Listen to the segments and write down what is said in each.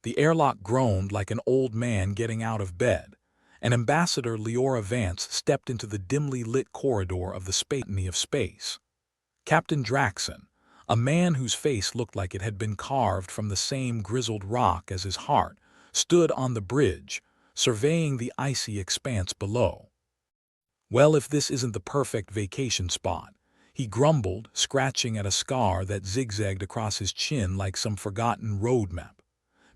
The airlock groaned like an old man getting out of bed, and Ambassador Leora Vance stepped into the dimly lit corridor of the Spatany of space. Captain Draxon, a man whose face looked like it had been carved from the same grizzled rock as his heart, stood on the bridge, surveying the icy expanse below. Well, if this isn't the perfect vacation spot, he grumbled, scratching at a scar that zigzagged across his chin like some forgotten road map.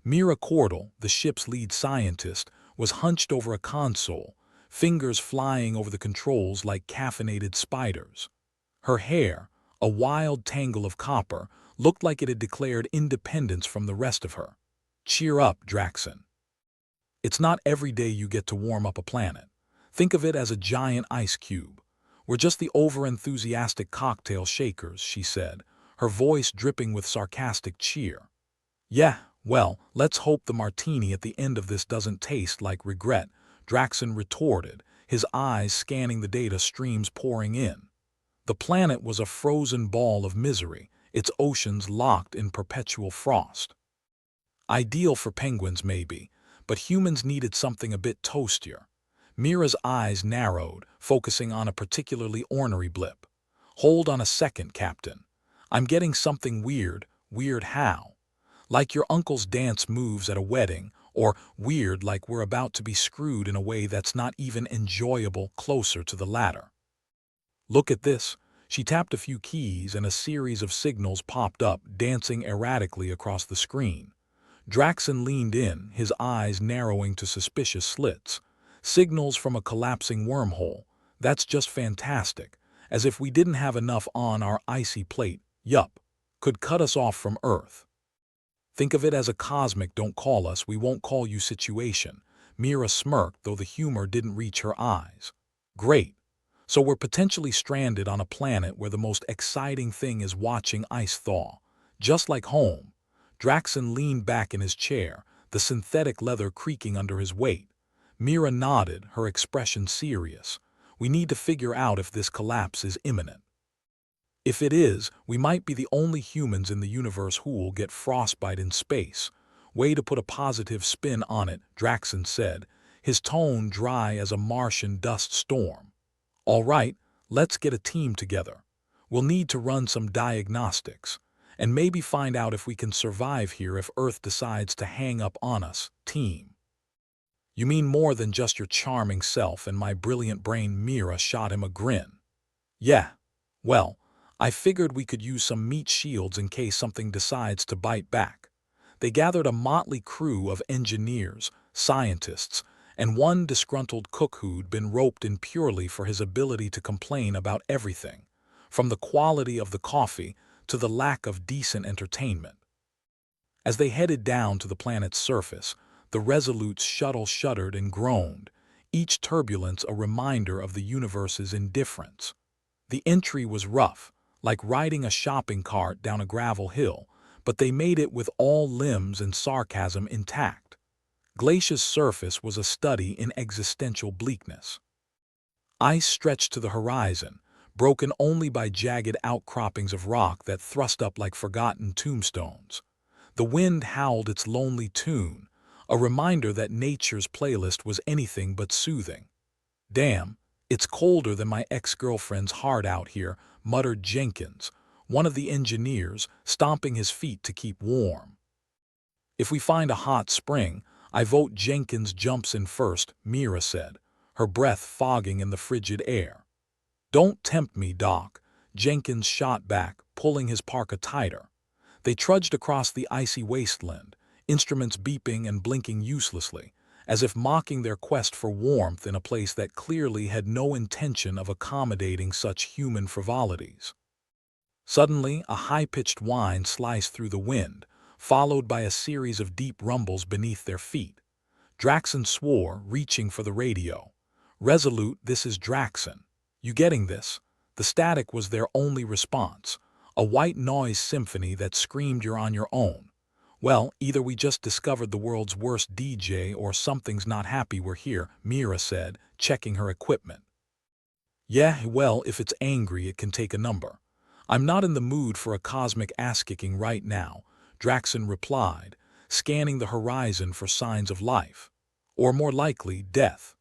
Mira Cordell, the ship's lead scientist, was hunched over a console, fingers flying over the controls like caffeinated spiders. Her hair, a wild tangle of copper, looked like it had declared independence from the rest of her. Cheer up, Draxon. It's not every day you get to warm up a planet. Think of it as a giant ice cube. We're just the over-enthusiastic cocktail shakers, she said, her voice dripping with sarcastic cheer. Yeah, well, let's hope the martini at the end of this doesn't taste like regret, Draxon retorted, his eyes scanning the data streams pouring in. The planet was a frozen ball of misery, its oceans locked in perpetual frost. Ideal for penguins, maybe, but humans needed something a bit toastier. Mira's eyes narrowed, focusing on a particularly ornery blip. Hold on a second, Captain. I'm getting something weird. Weird how? Like your uncle's dance moves at a wedding, or weird like we're about to be screwed in a way that's not even enjoyable, closer to the latter. Look at this. She tapped a few keys and a series of signals popped up, dancing erratically across the screen. Draxon leaned in, his eyes narrowing to suspicious slits. Signals from a collapsing wormhole. That's just fantastic. As if we didn't have enough on our icy plate. Yup. Could cut us off from Earth. Think of it as a cosmic don't call us, we won't call you situation. Mira smirked, though the humor didn't reach her eyes. Great. So we're potentially stranded on a planet where the most exciting thing is watching ice thaw. Just like home. Draxon leaned back in his chair, the synthetic leather creaking under his weight. Mira nodded, her expression serious. We need to figure out if this collapse is imminent. If it is, we might be the only humans in the universe who'll get frostbite in space. Way to put a positive spin on it, Draxon said, his tone dry as a Martian dust storm. All right, let's get a team together. We'll need to run some diagnostics, and maybe find out if we can survive here if Earth decides to hang up on us, team. You mean more than just your charming self and my brilliant brain? Mira shot him a grin. Yeah, well, I figured we could use some meat shields in case something decides to bite back. They gathered a motley crew of engineers, scientists, and one disgruntled cook who'd been roped in purely for his ability to complain about everything, from the quality of the coffee to the lack of decent entertainment. As they headed down to the planet's surface, the Resolute's shuttle shuddered and groaned, each turbulence a reminder of the universe's indifference. The entry was rough, like riding a shopping cart down a gravel hill, but they made it with all limbs and sarcasm intact. Glacia's surface was a study in existential bleakness. Ice stretched to the horizon, broken only by jagged outcroppings of rock that thrust up like forgotten tombstones. The wind howled its lonely tune, a reminder that nature's playlist was anything but soothing. Damn, it's colder than my ex-girlfriend's heart out here, muttered Jenkins, one of the engineers, stomping his feet to keep warm. If we find a hot spring, I vote Jenkins jumps in first, Mira said, her breath fogging in the frigid air. Don't tempt me, Doc, Jenkins shot back, pulling his parka tighter. They trudged across the icy wasteland, instruments beeping and blinking uselessly, as if mocking their quest for warmth in a place that clearly had no intention of accommodating such human frivolities. Suddenly, a high-pitched whine sliced through the wind, followed by a series of deep rumbles beneath their feet. Draxon swore, reaching for the radio. Resolute, this is Draxon. You getting this? The static was their only response, a white noise symphony that screamed you're on your own. Well, either we just discovered the world's worst DJ or something's not happy we're here, Mira said, checking her equipment. Yeah, well, if it's angry, it can take a number. I'm not in the mood for a cosmic ass-kicking right now, Draxon replied, scanning the horizon for signs of life, or more likely, death.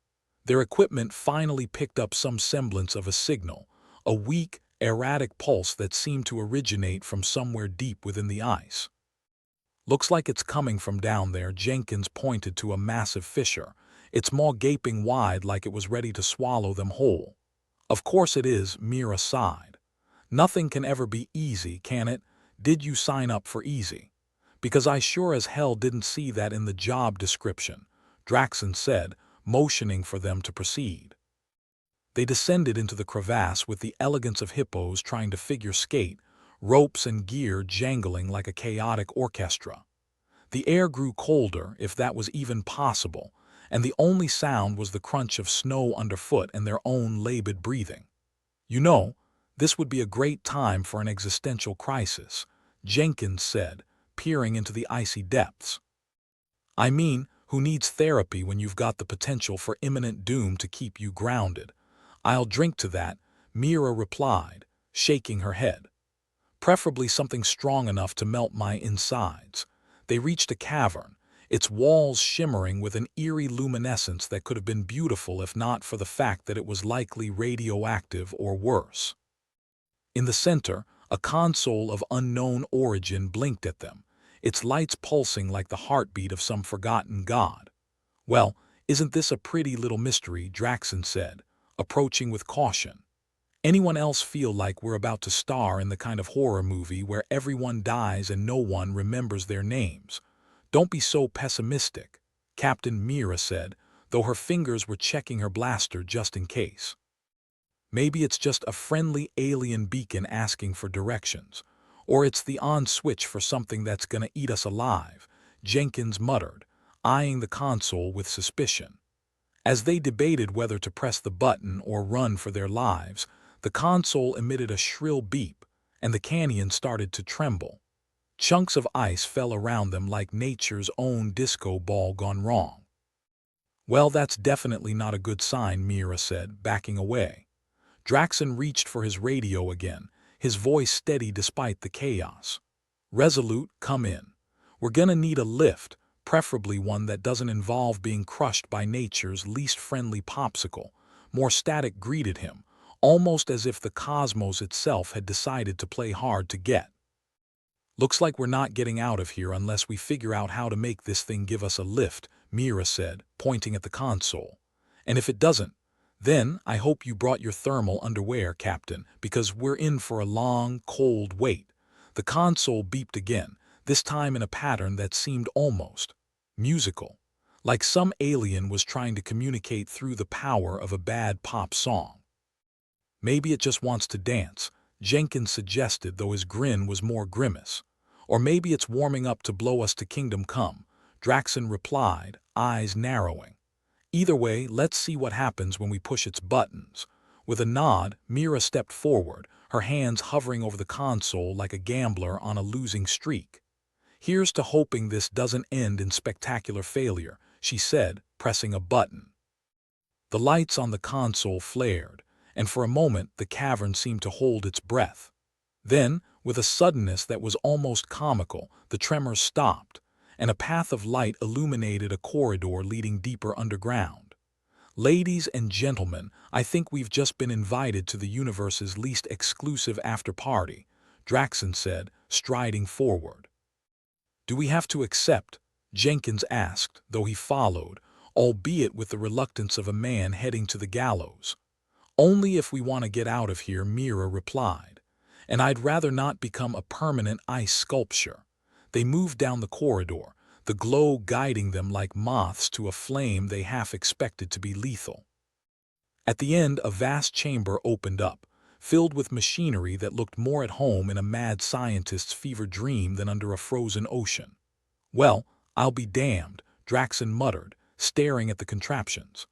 Their equipment finally picked up some semblance of a signal, a weak, erratic pulse that seemed to originate from somewhere deep within the ice. "Looks like it's coming from down there," Jenkins pointed to a massive fissure, its maw gaping wide like it was ready to swallow them whole. "Of course it is," Mira sighed. "Nothing can ever be easy, can it? Did you sign up for easy?" "Because I sure as hell didn't see that in the job description," Draxon said, motioning for them to proceed. They descended into the crevasse with the elegance of hippos trying to figure skate, ropes and gear jangling like a chaotic orchestra. The air grew colder, if that was even possible, and the only sound was the crunch of snow underfoot and their own labored breathing. "You know, this would be a great time for an existential crisis," Jenkins said, peering into the icy depths. "I mean, who needs therapy when you've got the potential for imminent doom to keep you grounded?" "I'll drink to that," Mira replied, shaking her head. "Preferably something strong enough to melt my insides." They reached a cavern, its walls shimmering with an eerie luminescence that could have been beautiful if not for the fact that it was likely radioactive or worse. In the center, a console of unknown origin blinked at them, its lights pulsing like the heartbeat of some forgotten god. "Well, isn't this a pretty little mystery?" Draxon said, approaching with caution. "Anyone else feel like we're about to star in the kind of horror movie where everyone dies and no one remembers their names?" "Don't be so pessimistic," Captain Mira said, though her fingers were checking her blaster just in case. "Maybe it's just a friendly alien beacon asking for directions. Or it's the on switch for something that's gonna eat us alive," Jenkins muttered, eyeing the console with suspicion. As they debated whether to press the button or run for their lives, the console emitted a shrill beep, and the canyon started to tremble. Chunks of ice fell around them like nature's own disco ball gone wrong. "Well, that's definitely not a good sign," Mira said, backing away. Draxon reached for his radio again, his voice steady despite the chaos. "Resolute, come in. We're gonna need a lift, preferably one that doesn't involve being crushed by nature's least friendly popsicle." More static greeted him, almost as if the cosmos itself had decided to play hard to get. "Looks like we're not getting out of here unless we figure out how to make this thing give us a lift," Mira said, pointing at the console. "And if it doesn't, then I hope you brought your thermal underwear, Captain, because we're in for a long, cold wait." The console beeped again, this time in a pattern that seemed almost musical, like some alien was trying to communicate through the power of a bad pop song. "Maybe it just wants to dance," Jenkins suggested, though his grin was more grimace. "Or maybe it's warming up to blow us to kingdom come," Draxon replied, eyes narrowing. "Either way, let's see what happens when we push its buttons." With a nod, Mira stepped forward, her hands hovering over the console like a gambler on a losing streak. "Here's to hoping this doesn't end in spectacular failure," she said, pressing a button. The lights on the console flared, and for a moment the cavern seemed to hold its breath. Then, with a suddenness that was almost comical, the tremors stopped, and a path of light illuminated a corridor leading deeper underground. "Ladies and gentlemen, I think we've just been invited to the universe's least exclusive after-party," Draxon said, striding forward. "Do we have to accept?" Jenkins asked, though he followed, albeit with the reluctance of a man heading to the gallows. "Only if we want to get out of here," Mira replied. "And I'd rather not become a permanent ice sculpture." They moved down the corridor, the glow guiding them like moths to a flame they half expected to be lethal. At the end, a vast chamber opened up, filled with machinery that looked more at home in a mad scientist's fever dream than under a frozen ocean. "Well, I'll be damned," Draxon muttered, staring at the contraptions.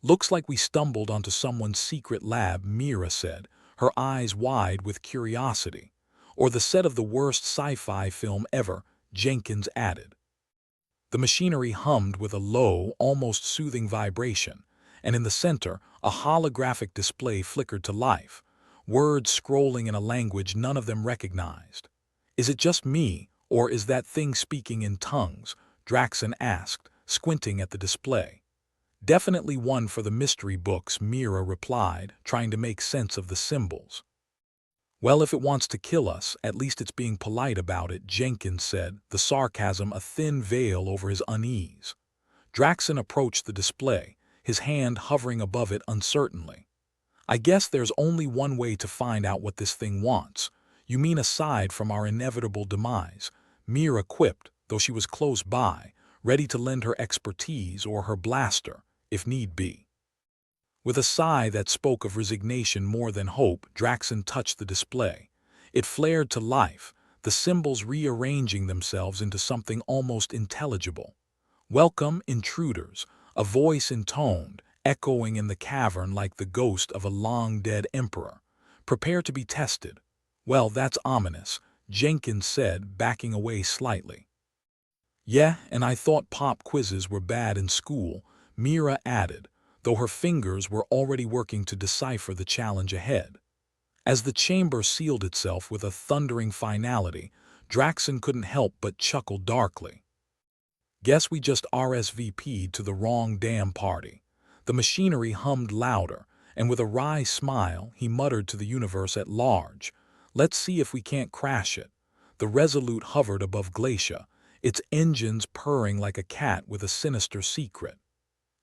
"Looks like we stumbled onto someone's secret lab," Mira said, her eyes wide with curiosity. "Or the set of the worst sci-fi film ever," Jenkins added. The machinery hummed with a low, almost soothing vibration, and in the center, a holographic display flickered to life, words scrolling in a language none of them recognized. "Is it just me, Or is that thing speaking in tongues? Draxon asked, squinting at the display. Definitely one for the mystery books, Mira replied, trying to make sense of the symbols. Well, if it wants to kill us, at least it's being polite about it, Jenkins said, the sarcasm a thin veil over his unease. Draxon approached the display, his hand hovering above it uncertainly. I guess there's only one way to find out what this thing wants. You mean aside from our inevitable demise? Mira quipped, though she was close by, ready to lend her expertise or her blaster, if need be. With a sigh that spoke of resignation more than hope, Draxon touched the display. It flared to life, the symbols rearranging themselves into something almost intelligible. Welcome, intruders, a voice intoned, echoing in the cavern like the ghost of a long-dead emperor. Prepare to be tested. Well, that's ominous, Jenkins said, backing away slightly. Yeah, and I thought pop quizzes were bad in school, Mira added, though her fingers were already working to decipher the challenge ahead. As the chamber sealed itself with a thundering finality, Draxon couldn't help but chuckle darkly. Guess we just RSVP'd to the wrong damn party. The machinery hummed louder, and with a wry smile, he muttered to the universe at large, let's see if we can't crash it. The Resolute hovered above Glacia, its engines purring like a cat with a sinister secret.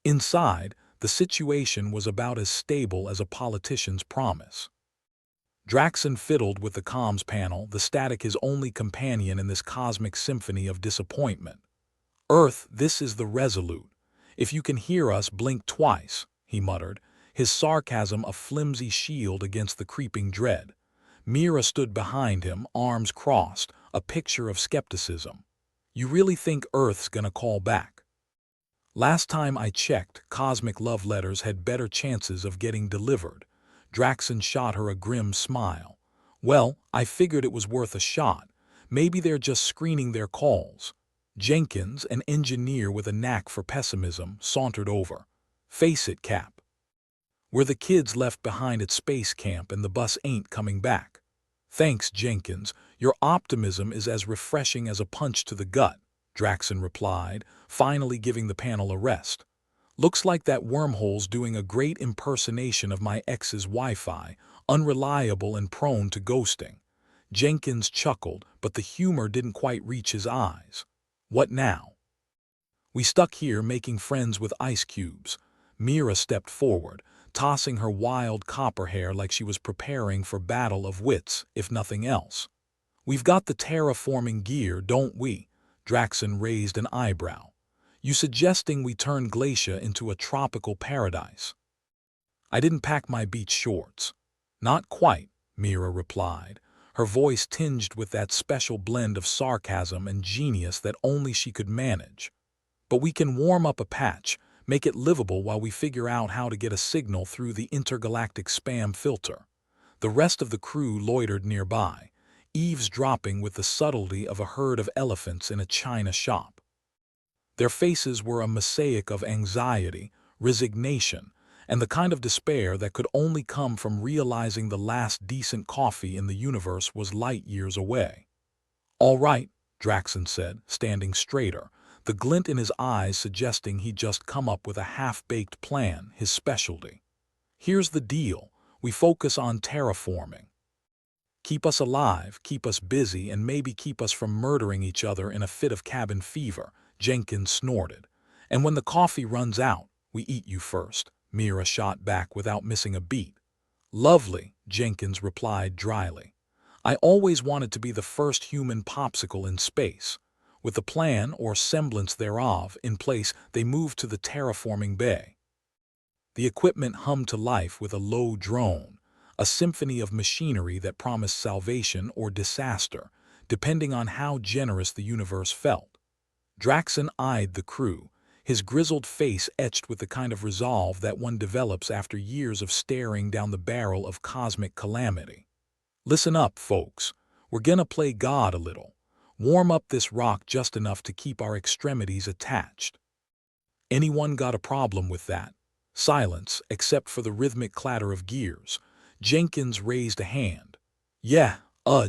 Inside, the situation was about as stable as a politician's promise. Draxon fiddled with the comms panel, the static his only companion in this cosmic symphony of disappointment. Earth, this is the Resolute. If you can hear us, blink twice, he muttered, his sarcasm a flimsy shield against the creeping dread. Mira stood behind him, arms crossed, a picture of skepticism. You really think Earth's gonna call back? Last time I checked, cosmic love letters had better chances of getting delivered. Draxon shot her a grim smile. Well, I figured it was worth a shot. Maybe they're just screening their calls. Jenkins, an engineer with a knack for pessimism, sauntered over. Face it, Cap. We're the kids left behind at space camp and the bus ain't coming back. Thanks, Jenkins. Your optimism is as refreshing as a punch to the gut, Draxon replied, finally giving the panel a rest. Looks like that wormhole's doing a great impersonation of my ex's Wi-Fi, unreliable and prone to ghosting. Jenkins chuckled, but the humor didn't quite reach his eyes. What now? We stuck here making friends with ice cubes. Mira stepped forward, tossing her wild copper hair like she was preparing for battle of wits, if nothing else. We've got the terraforming gear, don't we? Draxon raised an eyebrow. You suggesting we turn Glacia into a tropical paradise? I didn't pack my beach shorts. Not quite, Mira replied, her voice tinged with that special blend of sarcasm and genius that only she could manage. But we can warm up a patch, make it livable while we figure out how to get a signal through the intergalactic spam filter. The rest of the crew loitered nearby, eavesdropping with the subtlety of a herd of elephants in a china shop. Their faces were a mosaic of anxiety, resignation, and the kind of despair that could only come from realizing the last decent coffee in the universe was light years away. All right, Draxon said, standing straighter, the glint in his eyes suggesting he'd just come up with a half-baked plan, his specialty. Here's the deal, we focus on terraforming. Keep us alive, keep us busy, and maybe keep us from murdering each other in a fit of cabin fever, Jenkins snorted. And when the coffee runs out, we eat you first, Mira shot back without missing a beat. Lovely, Jenkins replied dryly. I always wanted to be the first human popsicle in space. With the plan, or semblance thereof, in place, they moved to the terraforming bay. The equipment hummed to life with a low drone, a symphony of machinery that promised salvation or disaster, depending on how generous the universe felt. Draxon eyed the crew, his grizzled face etched with the kind of resolve that one develops after years of staring down the barrel of cosmic calamity. Listen up, folks. We're gonna play God a little. Warm up this rock just enough to keep our extremities attached. Anyone got a problem with that? Silence, except for the rhythmic clatter of gears. Jenkins raised a hand. Yeah,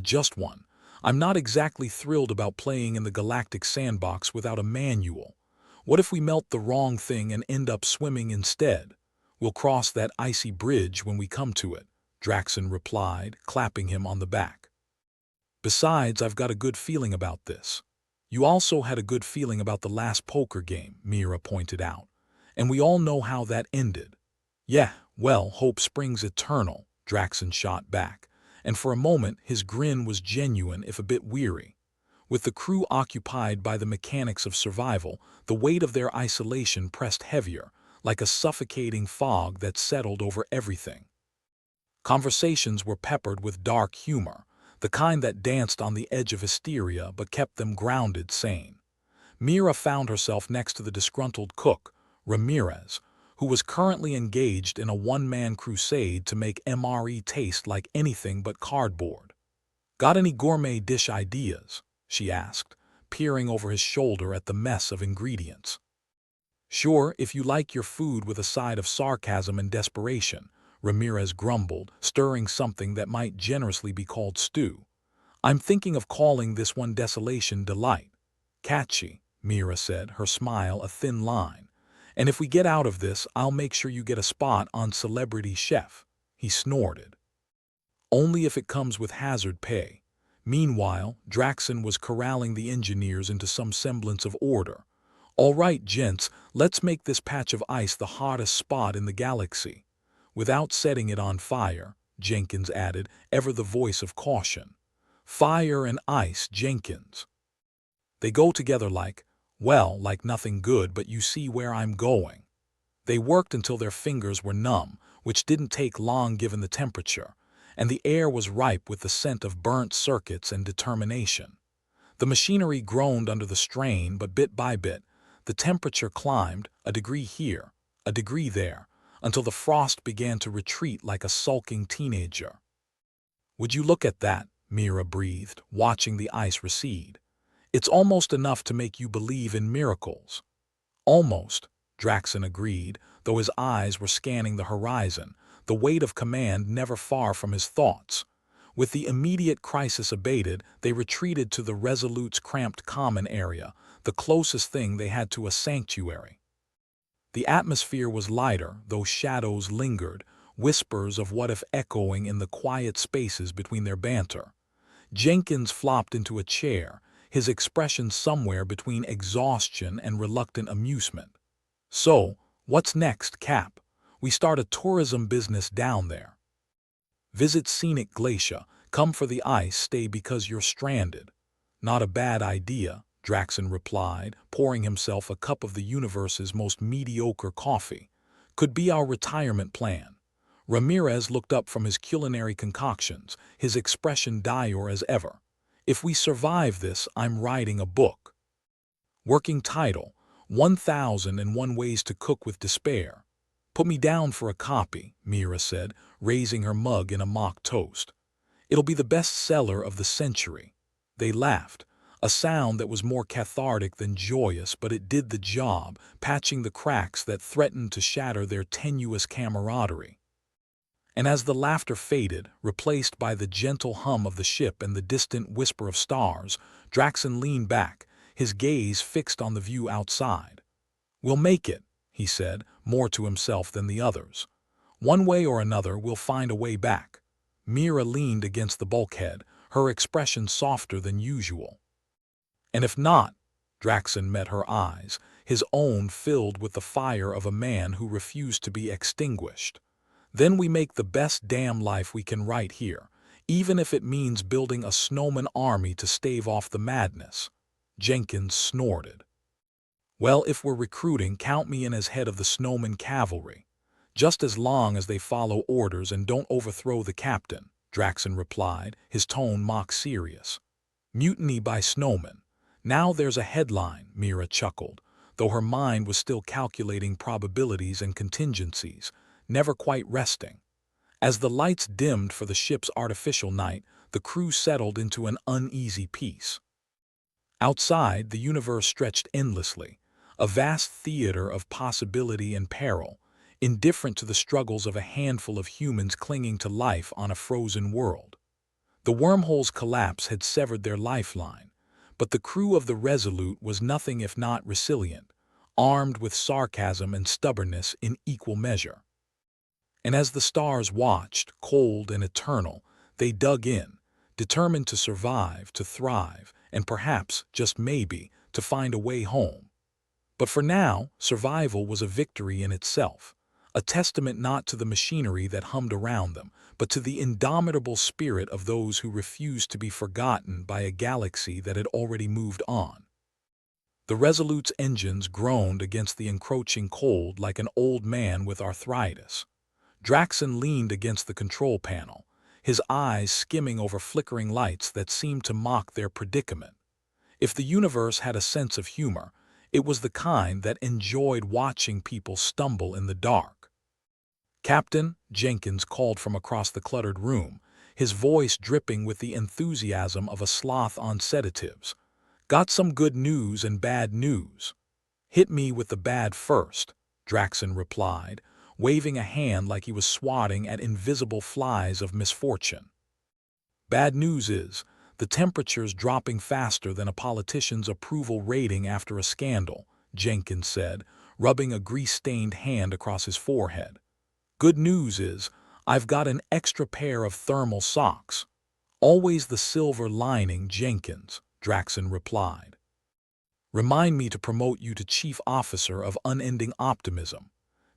just one. I'm not exactly thrilled about playing in the galactic sandbox without a manual. What if we melt the wrong thing and end up swimming instead? We'll cross that icy bridge when we come to it, Draxon replied, clapping him on the back. Besides, I've got a good feeling about this. You also had a good feeling about the last poker game, Mira pointed out. And we all know how that ended. Yeah, well, hope springs eternal, Draxon shot back. And for a moment, his grin was genuine if a bit weary. With the crew occupied by the mechanics of survival, the weight of their isolation pressed heavier, like a suffocating fog that settled over everything. Conversations were peppered with dark humor, the kind that danced on the edge of hysteria but kept them grounded sane. Mira found herself next to the disgruntled cook, Ramirez, who was currently engaged in a one-man crusade to make MRE taste like anything but cardboard. "Got any gourmet dish ideas?" she asked, peering over his shoulder at the mess of ingredients. "Sure, if you like your food with a side of sarcasm and desperation," Ramirez grumbled, stirring something that might generously be called stew. "I'm thinking of calling this one Desolation Delight." "Catchy," Mira said, her smile a thin line. "And if we get out of this, I'll make sure you get a spot on Celebrity Chef." He snorted. "Only if it comes with hazard pay." Meanwhile, Draxon was corralling the engineers into some semblance of order. "All right, gents, let's make this patch of ice the hottest spot in the galaxy." "Without setting it on fire," Jenkins added, ever the voice of caution. "Fire and ice, Jenkins. They go together like nothing good, but you see where I'm going." They worked until their fingers were numb, which didn't take long given the temperature, and the air was ripe with the scent of burnt circuits and determination. The machinery groaned under the strain, but bit by bit, the temperature climbed, a degree here, a degree there, until the frost began to retreat like a sulking teenager. "Would you look at that?" Mira breathed, watching the ice recede. "It's almost enough to make you believe in miracles." "Almost," Draxon agreed, though his eyes were scanning the horizon, the weight of command never far from his thoughts. With the immediate crisis abated, they retreated to the Resolute's cramped common area, the closest thing they had to a sanctuary. The atmosphere was lighter, though shadows lingered, whispers of what if echoing in the quiet spaces between their banter. Jenkins flopped into a chair, his expression somewhere between exhaustion and reluctant amusement. "So, what's next, Cap? We start a tourism business down there." "Visit scenic glacier, come for the ice, stay because you're stranded." "Not a bad idea," Draxon replied, pouring himself a cup of the universe's most mediocre coffee. "Could be our retirement plan." Ramirez looked up from his culinary concoctions, his expression dour as ever. "If we survive this, I'm writing a book." Working title, 1001 Ways to Cook with Despair. "Put me down for a copy," Mira said, raising her mug in a mock toast. "It'll be the best seller of the century." They laughed, a sound that was more cathartic than joyous, but it did the job, patching the cracks that threatened to shatter their tenuous camaraderie. And as the laughter faded, replaced by the gentle hum of the ship and the distant whisper of stars, Draxon leaned back, his gaze fixed on the view outside. "We'll make it," he said, more to himself than the others. "One way or another, we'll find a way back." Mira leaned against the bulkhead, her expression softer than usual. "And if not," Draxon met her eyes, his own filled with the fire of a man who refused to be extinguished. "Then we make the best damn life we can right here, even if it means building a snowman army to stave off the madness." Jenkins snorted. "Well, if we're recruiting, count me in as head of the snowman cavalry. Just as long as they follow orders and don't overthrow the captain," Draxon replied, his tone mock serious. "Mutiny by snowmen. Now there's a headline," Mira chuckled, though her mind was still calculating probabilities and contingencies, never quite resting. As the lights dimmed for the ship's artificial night, the crew settled into an uneasy peace. Outside, the universe stretched endlessly, a vast theater of possibility and peril, indifferent to the struggles of a handful of humans clinging to life on a frozen world. The wormhole's collapse had severed their lifeline, but the crew of the Resolute was nothing if not resilient, armed with sarcasm and stubbornness in equal measure. And as the stars watched, cold and eternal, they dug in, determined to survive, to thrive, and perhaps, just maybe, to find a way home. But for now, survival was a victory in itself, a testament not to the machinery that hummed around them, but to the indomitable spirit of those who refused to be forgotten by a galaxy that had already moved on. The Resolute's engines groaned against the encroaching cold like an old man with arthritis. Draxon leaned against the control panel, his eyes skimming over flickering lights that seemed to mock their predicament. If the universe had a sense of humor, it was the kind that enjoyed watching people stumble in the dark. "Captain," Jenkins called from across the cluttered room, his voice dripping with the enthusiasm of a sloth on sedatives. "Got some good news and bad news." "Hit me with the bad first," Draxon replied, waving a hand like he was swatting at invisible flies of misfortune. "Bad news is, the temperature's dropping faster than a politician's approval rating after a scandal," Jenkins said, rubbing a grease-stained hand across his forehead. "Good news is, I've got an extra pair of thermal socks." "Always the silver lining, Jenkins," Draxon replied. "Remind me to promote you to Chief Officer of Unending Optimism."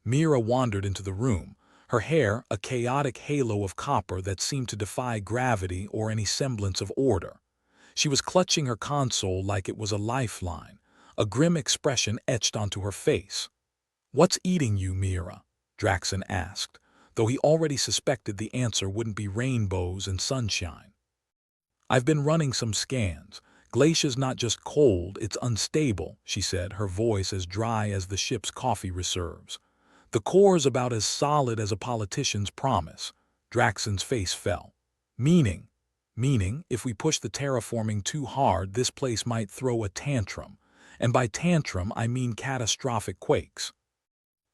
Mira wandered into the room, her hair a chaotic halo of copper that seemed to defy gravity or any semblance of order. She was clutching her console like it was a lifeline, a grim expression etched onto her face. "What's eating you, Mira?" Draxon asked, though he already suspected the answer wouldn't be rainbows and sunshine. "I've been running some scans. Glacia's not just cold, it's unstable," she said, her voice as dry as the ship's coffee reserves. "The core's about as solid as a politician's promise." Draxon's face fell. Meaning, if we push the terraforming too hard, this place might throw a tantrum. And by tantrum, I mean catastrophic quakes.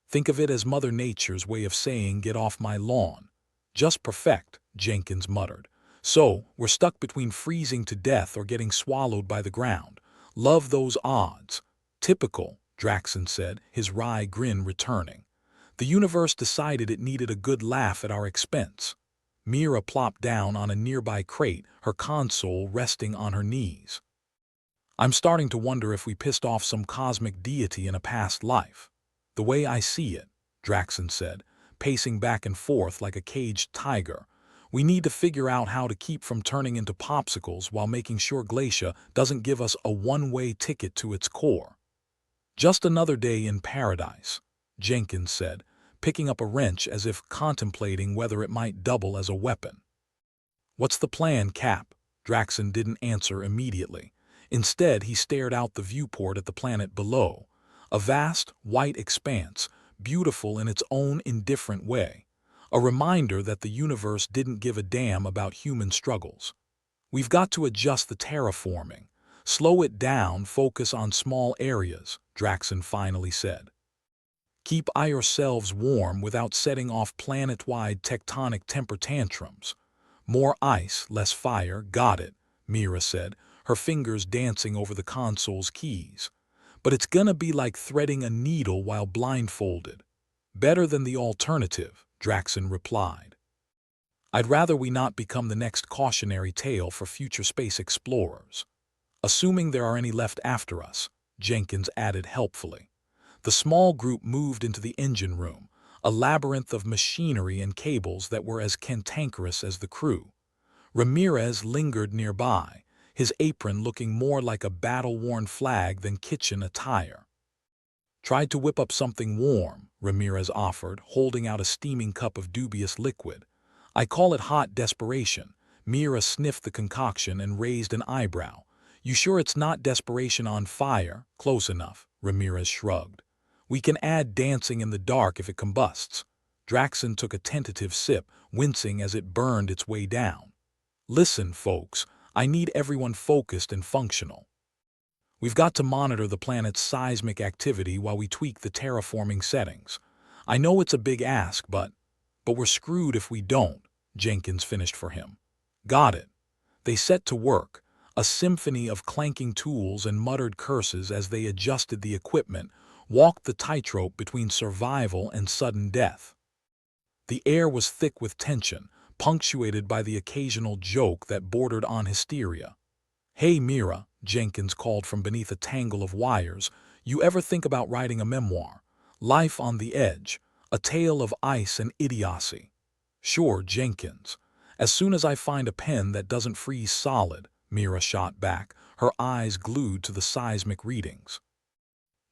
Think of it as Mother Nature's way of saying, get off my lawn. "Just perfect," Jenkins muttered. "So, we're stuck between freezing to death or getting swallowed by the ground. Love those odds." "Typical," Draxon said, his wry grin returning. "The universe decided it needed a good laugh at our expense." Mira plopped down on a nearby crate, her console resting on her knees. "I'm starting to wonder if we pissed off some cosmic deity in a past life. The way I see it," Draxon said, pacing back and forth like a caged tiger, "we need to figure out how to keep from turning into popsicles while making sure Glacia doesn't give us a one-way ticket to its core." "Just another day in paradise," Jenkins said, picking up a wrench as if contemplating whether it might double as a weapon. "What's the plan, Cap?" Draxon didn't answer immediately. Instead, he stared out the viewport at the planet below, a vast, white expanse, beautiful in its own indifferent way, a reminder that the universe didn't give a damn about human struggles. "We've got to adjust the terraforming, slow it down, focus on small areas," Draxon finally said. "Keep ourselves warm without setting off planet-wide tectonic temper tantrums." "More ice, less fire, got it," Mira said, her fingers dancing over the console's keys. "But it's gonna be like threading a needle while blindfolded." "Better than the alternative," Draxon replied. "I'd rather we not become the next cautionary tale for future space explorers." "Assuming there are any left after us," Jenkins added helpfully. The small group moved into the engine room, a labyrinth of machinery and cables that were as cantankerous as the crew. Ramirez lingered nearby, his apron looking more like a battle-worn flag than kitchen attire. "Tried to whip up something warm," Ramirez offered, holding out a steaming cup of dubious liquid. "I call it hot desperation." Mira sniffed the concoction and raised an eyebrow. "You sure it's not desperation on fire?" "Close enough," Ramirez shrugged. "We can add dancing in the dark if it combusts." Draxon took a tentative sip, wincing as it burned its way down. "Listen, folks, I need everyone focused and functional. We've got to monitor the planet's seismic activity while we tweak the terraforming settings. I know it's a big ask, but we're screwed if we don't," Jenkins finished for him. "Got it," They set to work, a symphony of clanking tools and muttered curses as they adjusted the equipment, walked the tightrope between survival and sudden death. The air was thick with tension, punctuated by the occasional joke that bordered on hysteria. "Hey, Mira," Jenkins called from beneath a tangle of wires, "you ever think about writing a memoir? Life on the Edge, a tale of ice and idiocy." "Sure, Jenkins. As soon as I find a pen that doesn't freeze solid," Mira shot back, her eyes glued to the seismic readings.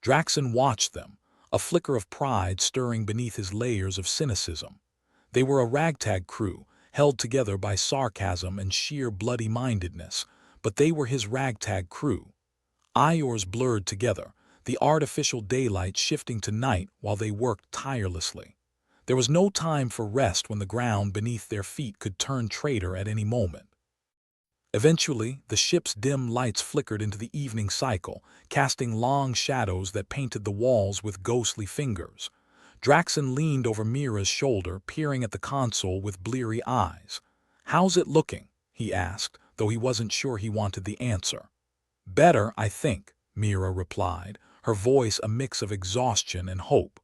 Draxon watched them, a flicker of pride stirring beneath his layers of cynicism. They were a ragtag crew, held together by sarcasm and sheer bloody-mindedness, but they were his ragtag crew. Eyes blurred together, the artificial daylight shifting to night while they worked tirelessly. There was no time for rest when the ground beneath their feet could turn traitor at any moment. Eventually, the ship's dim lights flickered into the evening cycle, casting long shadows that painted the walls with ghostly fingers. Draxon leaned over Mira's shoulder, peering at the console with bleary eyes. "How's it looking?" he asked, though he wasn't sure he wanted the answer. "Better, I think," Mira replied, her voice a mix of exhaustion and hope.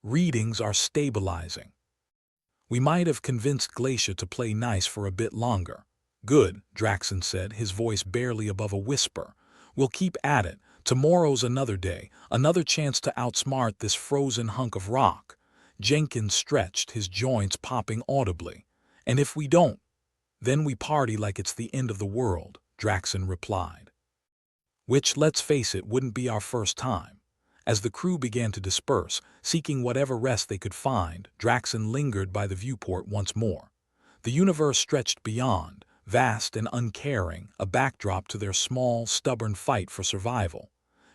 "Readings are stabilizing. We might have convinced Glacia to play nice for a bit longer." "Good," Draxon said, his voice barely above a whisper. "We'll keep at it. Tomorrow's another day, another chance to outsmart this frozen hunk of rock." Jenkins stretched, his joints popping audibly. "And if we don't, then we party like it's the end of the world," Draxon replied. Which, let's face it, wouldn't be our first time. As the crew began to disperse, seeking whatever rest they could find, Draxon lingered by the viewport once more. The universe stretched beyond, vast and uncaring, a backdrop to their small, stubborn fight for survival.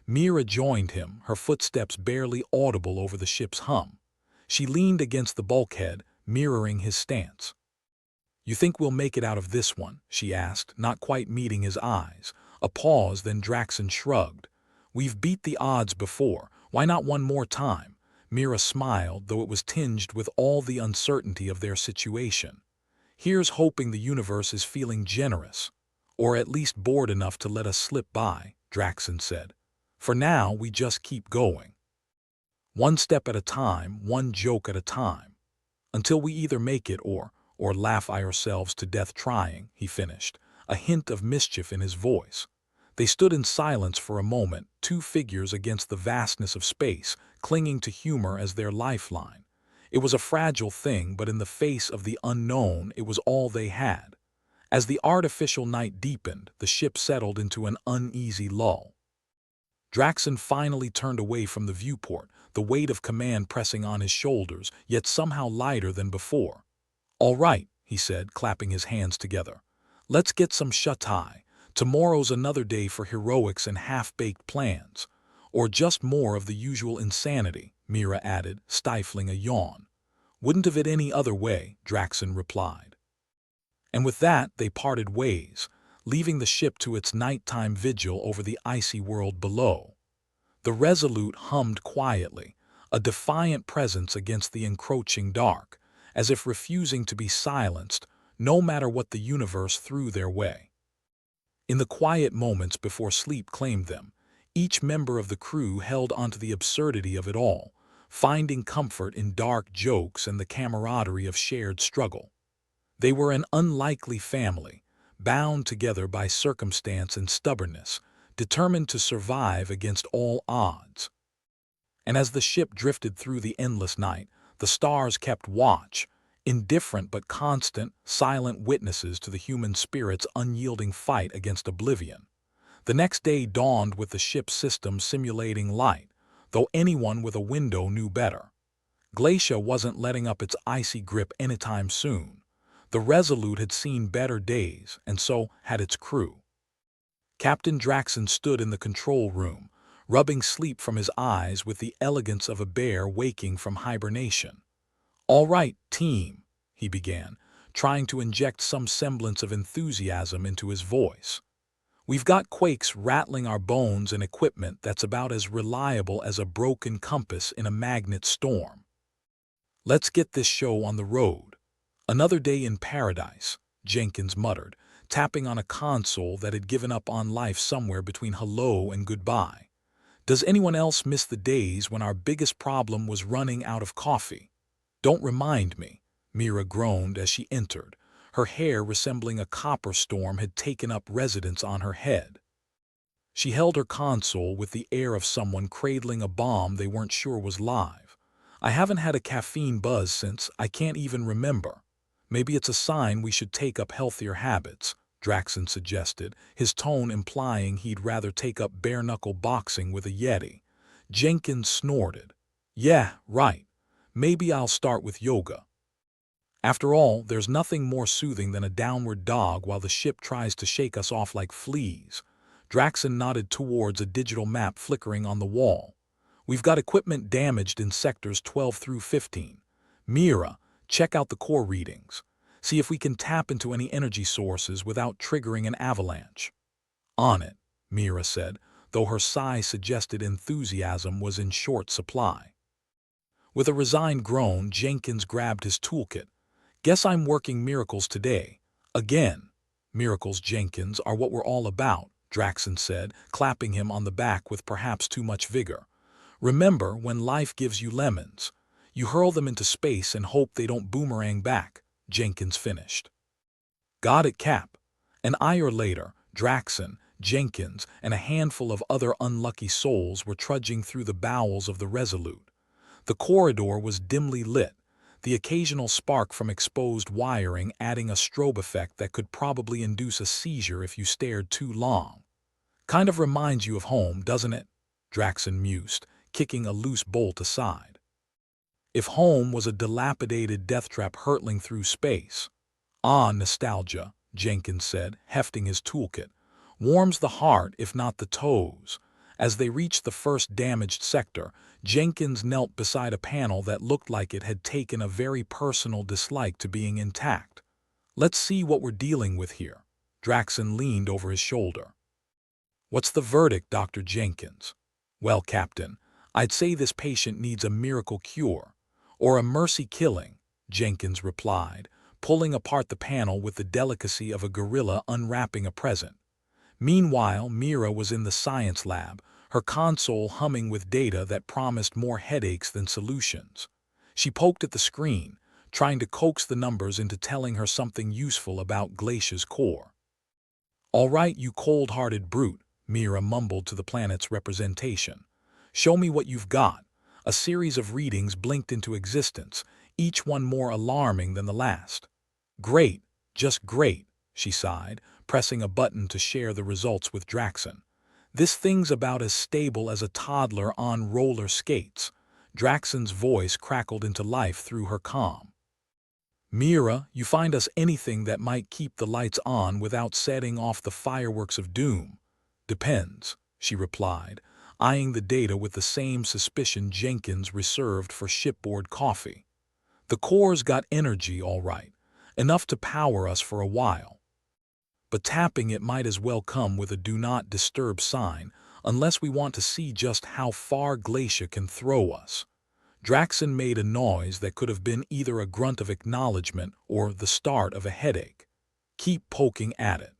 Mira joined him, her footsteps barely audible over the ship's hum. She leaned against the bulkhead, mirroring his stance. "You think we'll make it out of this one?" she asked, not quite meeting his eyes. A pause, then Draxon shrugged. "We've beat the odds before. Why not one more time?" Mira smiled, though it was tinged with all the uncertainty of their situation. "Here's hoping the universe is feeling generous. Or at least bored enough to let us slip by," Draxon said. "For now, we just keep going. One step at a time, one joke at a time. Until we either make it or laugh ourselves to death trying," he finished, a hint of mischief in his voice. They stood in silence for a moment, two figures against the vastness of space, clinging to humor as their lifeline. It was a fragile thing, but in the face of the unknown, it was all they had. As the artificial night deepened, the ship settled into an uneasy lull. Draxon finally turned away from the viewport, the weight of command pressing on his shoulders, yet somehow lighter than before. "All right," he said, clapping his hands together. "Let's get some shut-eye. Tomorrow's another day for heroics and half-baked plans. Or just more of the usual insanity," Mira added, stifling a yawn. "Wouldn't have it any other way," Draxon replied. And with that, they parted ways, leaving the ship to its nighttime vigil over the icy world below. The Resolute hummed quietly, a defiant presence against the encroaching dark, as if refusing to be silenced, no matter what the universe threw their way. In the quiet moments before sleep claimed them, each member of the crew held onto the absurdity of it all, finding comfort in dark jokes and the camaraderie of shared struggle. They were an unlikely family, bound together by circumstance and stubbornness, determined to survive against all odds. And as the ship drifted through the endless night, the stars kept watch, indifferent but constant, silent witnesses to the human spirit's unyielding fight against oblivion. The next day dawned with the ship's system simulating light, though anyone with a window knew better. Glacia wasn't letting up its icy grip anytime soon. The Resolute had seen better days, and so had its crew. Captain Draxon stood in the control room, rubbing sleep from his eyes with the elegance of a bear waking from hibernation. "All right, team," he began, trying to inject some semblance of enthusiasm into his voice. "We've got quakes rattling our bones and equipment that's about as reliable as a broken compass in a magnet storm. Let's get this show on the road." "Another day in paradise," Jenkins muttered, tapping on a console that had given up on life somewhere between hello and goodbye. Does anyone else miss the days when our biggest problem was running out of coffee? Don't remind me, Mira groaned as she entered. Her hair resembling a copper storm had taken up residence on her head. She held her console with the air of someone cradling a bomb they weren't sure was live. I haven't had a caffeine buzz since I can't even remember. Maybe it's a sign we should take up healthier habits, Draxon suggested, his tone implying he'd rather take up bare-knuckle boxing with a Yeti. Jenkins snorted. Yeah, right. Maybe I'll start with yoga. After all, there's nothing more soothing than a downward dog while the ship tries to shake us off like fleas. Draxon nodded towards a digital map flickering on the wall. We've got equipment damaged in sectors 12 through 15. Mira, check out the core readings. See if we can tap into any energy sources without triggering an avalanche. On it, Mira said, though her suggested enthusiasm was in short supply. With a resigned groan, Jenkins grabbed his toolkit. Guess I'm working miracles today. Again. Miracles, Jenkins, are what we're all about, Draxon said, clapping him on the back with perhaps too much vigor. Remember, when life gives you lemons, you hurl them into space and hope they don't boomerang back, Jenkins finished. Got it, Cap. An hour later, Draxon, Jenkins, and a handful of other unlucky souls were trudging through the bowels of the Resolute. The corridor was dimly lit, the occasional spark from exposed wiring adding a strobe effect that could probably induce a seizure if you stared too long. Kind of reminds you of home, doesn't it? Draxon mused, kicking a loose bolt aside. If home was a dilapidated death trap hurtling through space. Ah, nostalgia, Jenkins said, hefting his toolkit. Warms the heart if not the toes. As they reached the first damaged sector, Jenkins knelt beside a panel that looked like it had taken a very personal dislike to being intact. Let's see what we're dealing with here. Draxon leaned over his shoulder. What's the verdict, Dr. Jenkins? Well, Captain, I'd say this patient needs a miracle cure, or a mercy killing, Jenkins replied, pulling apart the panel with the delicacy of a gorilla unwrapping a present. Meanwhile, Mira was in the science lab, her console humming with data that promised more headaches than solutions. She poked at the screen, trying to coax the numbers into telling her something useful about Glacia's core. All right, you cold-hearted brute, Mira mumbled to the planet's representation. Show me what you've got. A series of readings blinked into existence, each one more alarming than the last. Great, just great, she sighed, pressing a button to share the results with Draxon. This thing's about as stable as a toddler on roller skates. Draxon's voice crackled into life through her calm. Mira, you find us anything that might keep the lights on without setting off the fireworks of doom. Depends, she replied, eyeing the data with the same suspicion Jenkins reserved for shipboard coffee. The core's got energy, all right, enough to power us for a while. But tapping it might as well come with a do not disturb sign, unless we want to see just how far Glacia can throw us. Draxon made a noise that could have been either a grunt of acknowledgement or the start of a headache. Keep poking at it.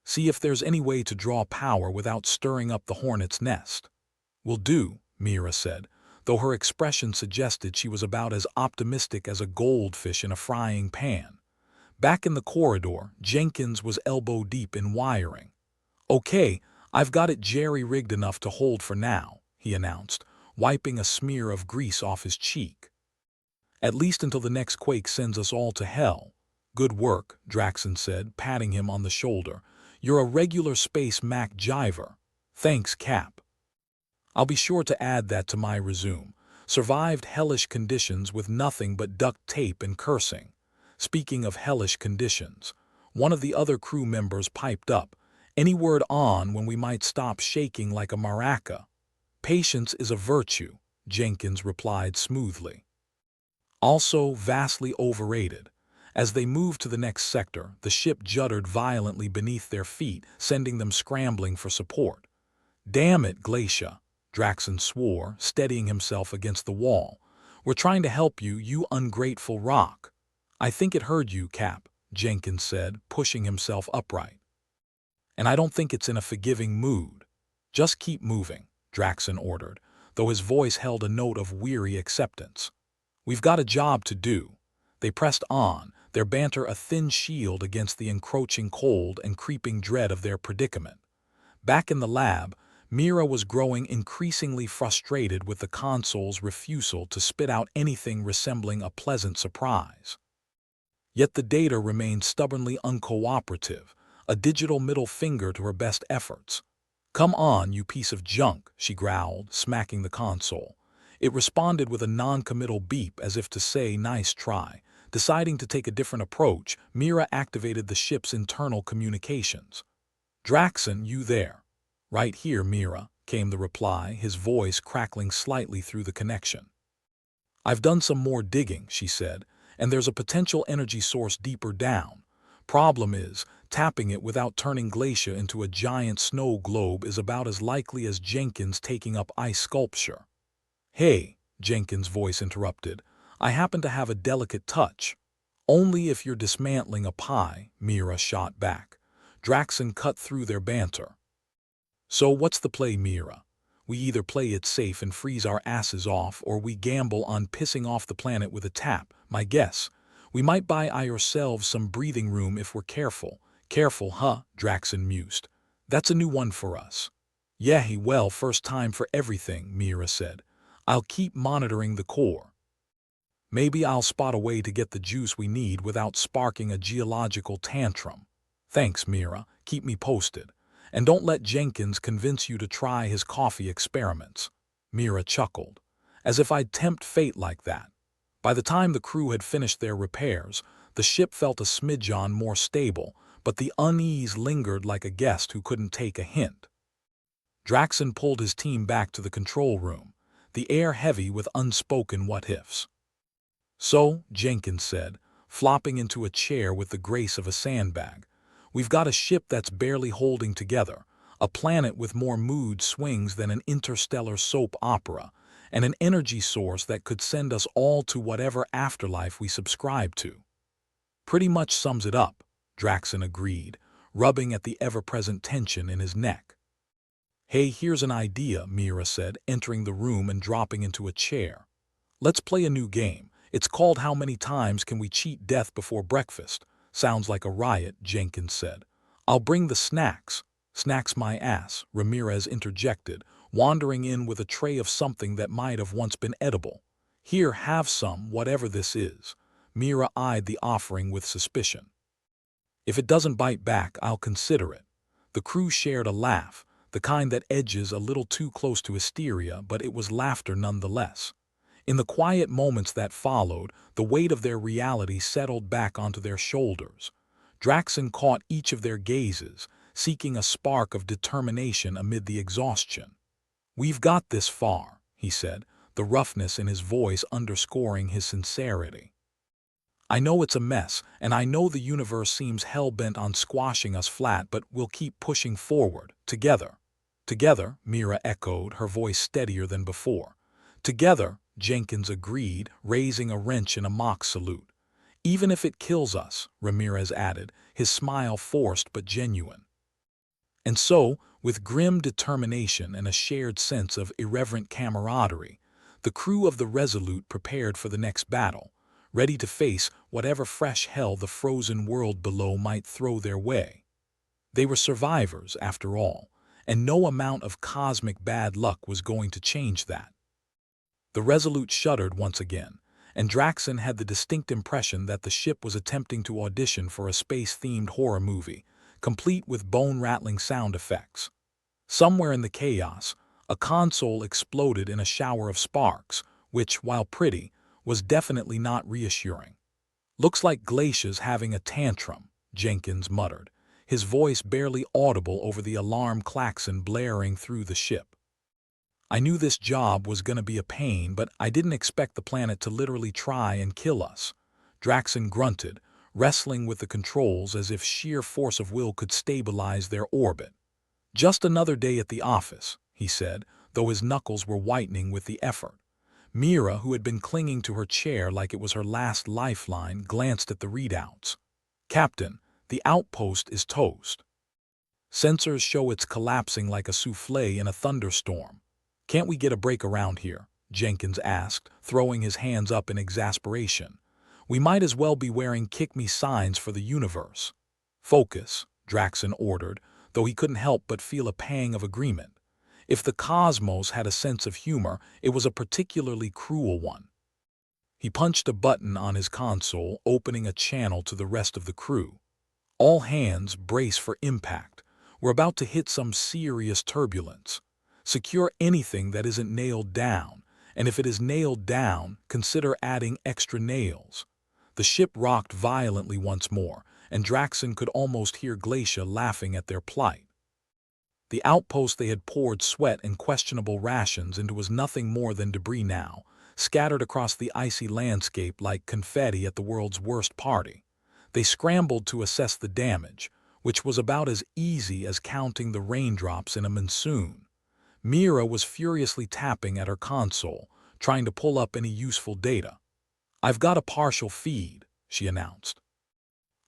See if there's any way to draw power without stirring up the hornet's nest. Will do, Mira said, though her expression suggested she was about as optimistic as a goldfish in a frying pan. Back in the corridor, Jenkins was elbow-deep in wiring. Okay, I've got it jerry-rigged enough to hold for now, he announced, wiping a smear of grease off his cheek. At least until the next quake sends us all to hell. Good work, Draxon said, patting him on the shoulder. You're a regular space Mac jiver. Thanks, Cap. I'll be sure to add that to my resume. Survived hellish conditions with nothing but duct tape and cursing. Speaking of hellish conditions, one of the other crew members piped up. Any word on when we might stop shaking like a maraca? Patience is a virtue, Jenkins replied smoothly. Also vastly overrated. As they moved to the next sector, the ship juddered violently beneath their feet, sending them scrambling for support. Damn it, Glacia, Draxon swore, steadying himself against the wall. We're trying to help you, you ungrateful rock. I think it heard you, Cap, Jenkins said, pushing himself upright. And I don't think it's in a forgiving mood. Just keep moving, Draxon ordered, though his voice held a note of weary acceptance. We've got a job to do. They pressed on, their banter a thin shield against the encroaching cold and creeping dread of their predicament. Back in the lab, Mira was growing increasingly frustrated with the console's refusal to spit out anything resembling a pleasant surprise. Yet the data remained stubbornly uncooperative, a digital middle finger to her best efforts. "Come on, you piece of junk," she growled, smacking the console. It responded with a non-committal beep as if to say, "Nice try." Deciding to take a different approach, Mira activated the ship's internal communications. "Draxon, you there?" "Right here, Mira," came the reply, his voice crackling slightly through the connection. "I've done some more digging," she said, "and there's a potential energy source deeper down. Problem is, tapping it without turning Glacia into a giant snow globe is about as likely as Jenkins taking up ice sculpture." "Hey," Jenkins' voice interrupted, "I happen to have a delicate touch." "Only if you're dismantling a pie," Mira shot back. Draxon cut through their banter. "So what's the play, Mira? We either play it safe and freeze our asses off, or we gamble on pissing off the planet with a tap. My guess, we might buy ourselves some breathing room if we're careful." "Careful, huh?" Draxon mused. "That's a new one for us." "Yeah, well, first time for everything," Mira said. "I'll keep monitoring the core. Maybe I'll spot a way to get the juice we need without sparking a geological tantrum." "Thanks, Mira. Keep me posted. And don't let Jenkins convince you to try his coffee experiments." Mira chuckled. "As if I'd tempt fate like that." By the time the crew had finished their repairs, the ship felt a smidgen more stable, but the unease lingered like a guest who couldn't take a hint. Draxon pulled his team back to the control room, the air heavy with unspoken what-ifs. "So," Jenkins said, flopping into a chair with the grace of a sandbag, "we've got a ship that's barely holding together, a planet with more mood swings than an interstellar soap opera, and an energy source that could send us all to whatever afterlife we subscribe to." "Pretty much sums it up," Draxon agreed, rubbing at the ever-present tension in his neck. "Hey, here's an idea," Mira said, entering the room and dropping into a chair. "Let's play a new game. It's called How Many Times Can We Cheat Death Before Breakfast?" "Sounds like a riot," Jenkins said. "I'll bring the snacks." "Snacks my ass," Ramirez interjected, wandering in with a tray of something that might have once been edible. "Here, have some, whatever this is." Mira eyed the offering with suspicion. "If it doesn't bite back, I'll consider it." The crew shared a laugh, the kind that edges a little too close to hysteria, but it was laughter nonetheless. In the quiet moments that followed, the weight of their reality settled back onto their shoulders. Draxon caught each of their gazes, seeking a spark of determination amid the exhaustion. "We've got this far," he said, the roughness in his voice underscoring his sincerity. "I know it's a mess, and I know the universe seems hell-bent on squashing us flat, but we'll keep pushing forward, together." "Together," Mira echoed, her voice steadier than before. "Together," Jenkins agreed, raising a wrench in a mock salute. "Even if it kills us," Ramirez added, his smile forced but genuine. And so, with grim determination and a shared sense of irreverent camaraderie, the crew of the Resolute prepared for the next battle, ready to face whatever fresh hell the frozen world below might throw their way. They were survivors, after all, and no amount of cosmic bad luck was going to change that. The Resolute shuddered once again, and Draxon had the distinct impression that the ship was attempting to audition for a space-themed horror movie, complete with bone-rattling sound effects. Somewhere in the chaos, a console exploded in a shower of sparks, which, while pretty, was definitely not reassuring. "Looks like Glacia's having a tantrum," Jenkins muttered, his voice barely audible over the alarm klaxon blaring through the ship. "I knew this job was gonna be a pain, but I didn't expect the planet to literally try and kill us." Draxon grunted, wrestling with the controls as if sheer force of will could stabilize their orbit. "Just another day at the office," he said, though his knuckles were whitening with the effort. Mira, who had been clinging to her chair like it was her last lifeline, glanced at the readouts. "Captain, the outpost is toast. Sensors show it's collapsing like a souffle in a thunderstorm. Can't we get a break around here?" Jenkins asked, throwing his hands up in exasperation. "We might as well be wearing kick-me signs for the universe." "Focus," Draxon ordered, though he couldn't help but feel a pang of agreement. If the cosmos had a sense of humor, it was a particularly cruel one. He punched a button on his console, opening a channel to the rest of the crew. "All hands brace for impact. We're about to hit some serious turbulence. Secure anything that isn't nailed down, and if it is nailed down, consider adding extra nails." The ship rocked violently once more, and Draxon could almost hear Glacia laughing at their plight. The outpost they had poured sweat and questionable rations into was nothing more than debris now, scattered across the icy landscape like confetti at the world's worst party. They scrambled to assess the damage, which was about as easy as counting the raindrops in a monsoon. Mira was furiously tapping at her console, trying to pull up any useful data. "I've got a partial feed," she announced.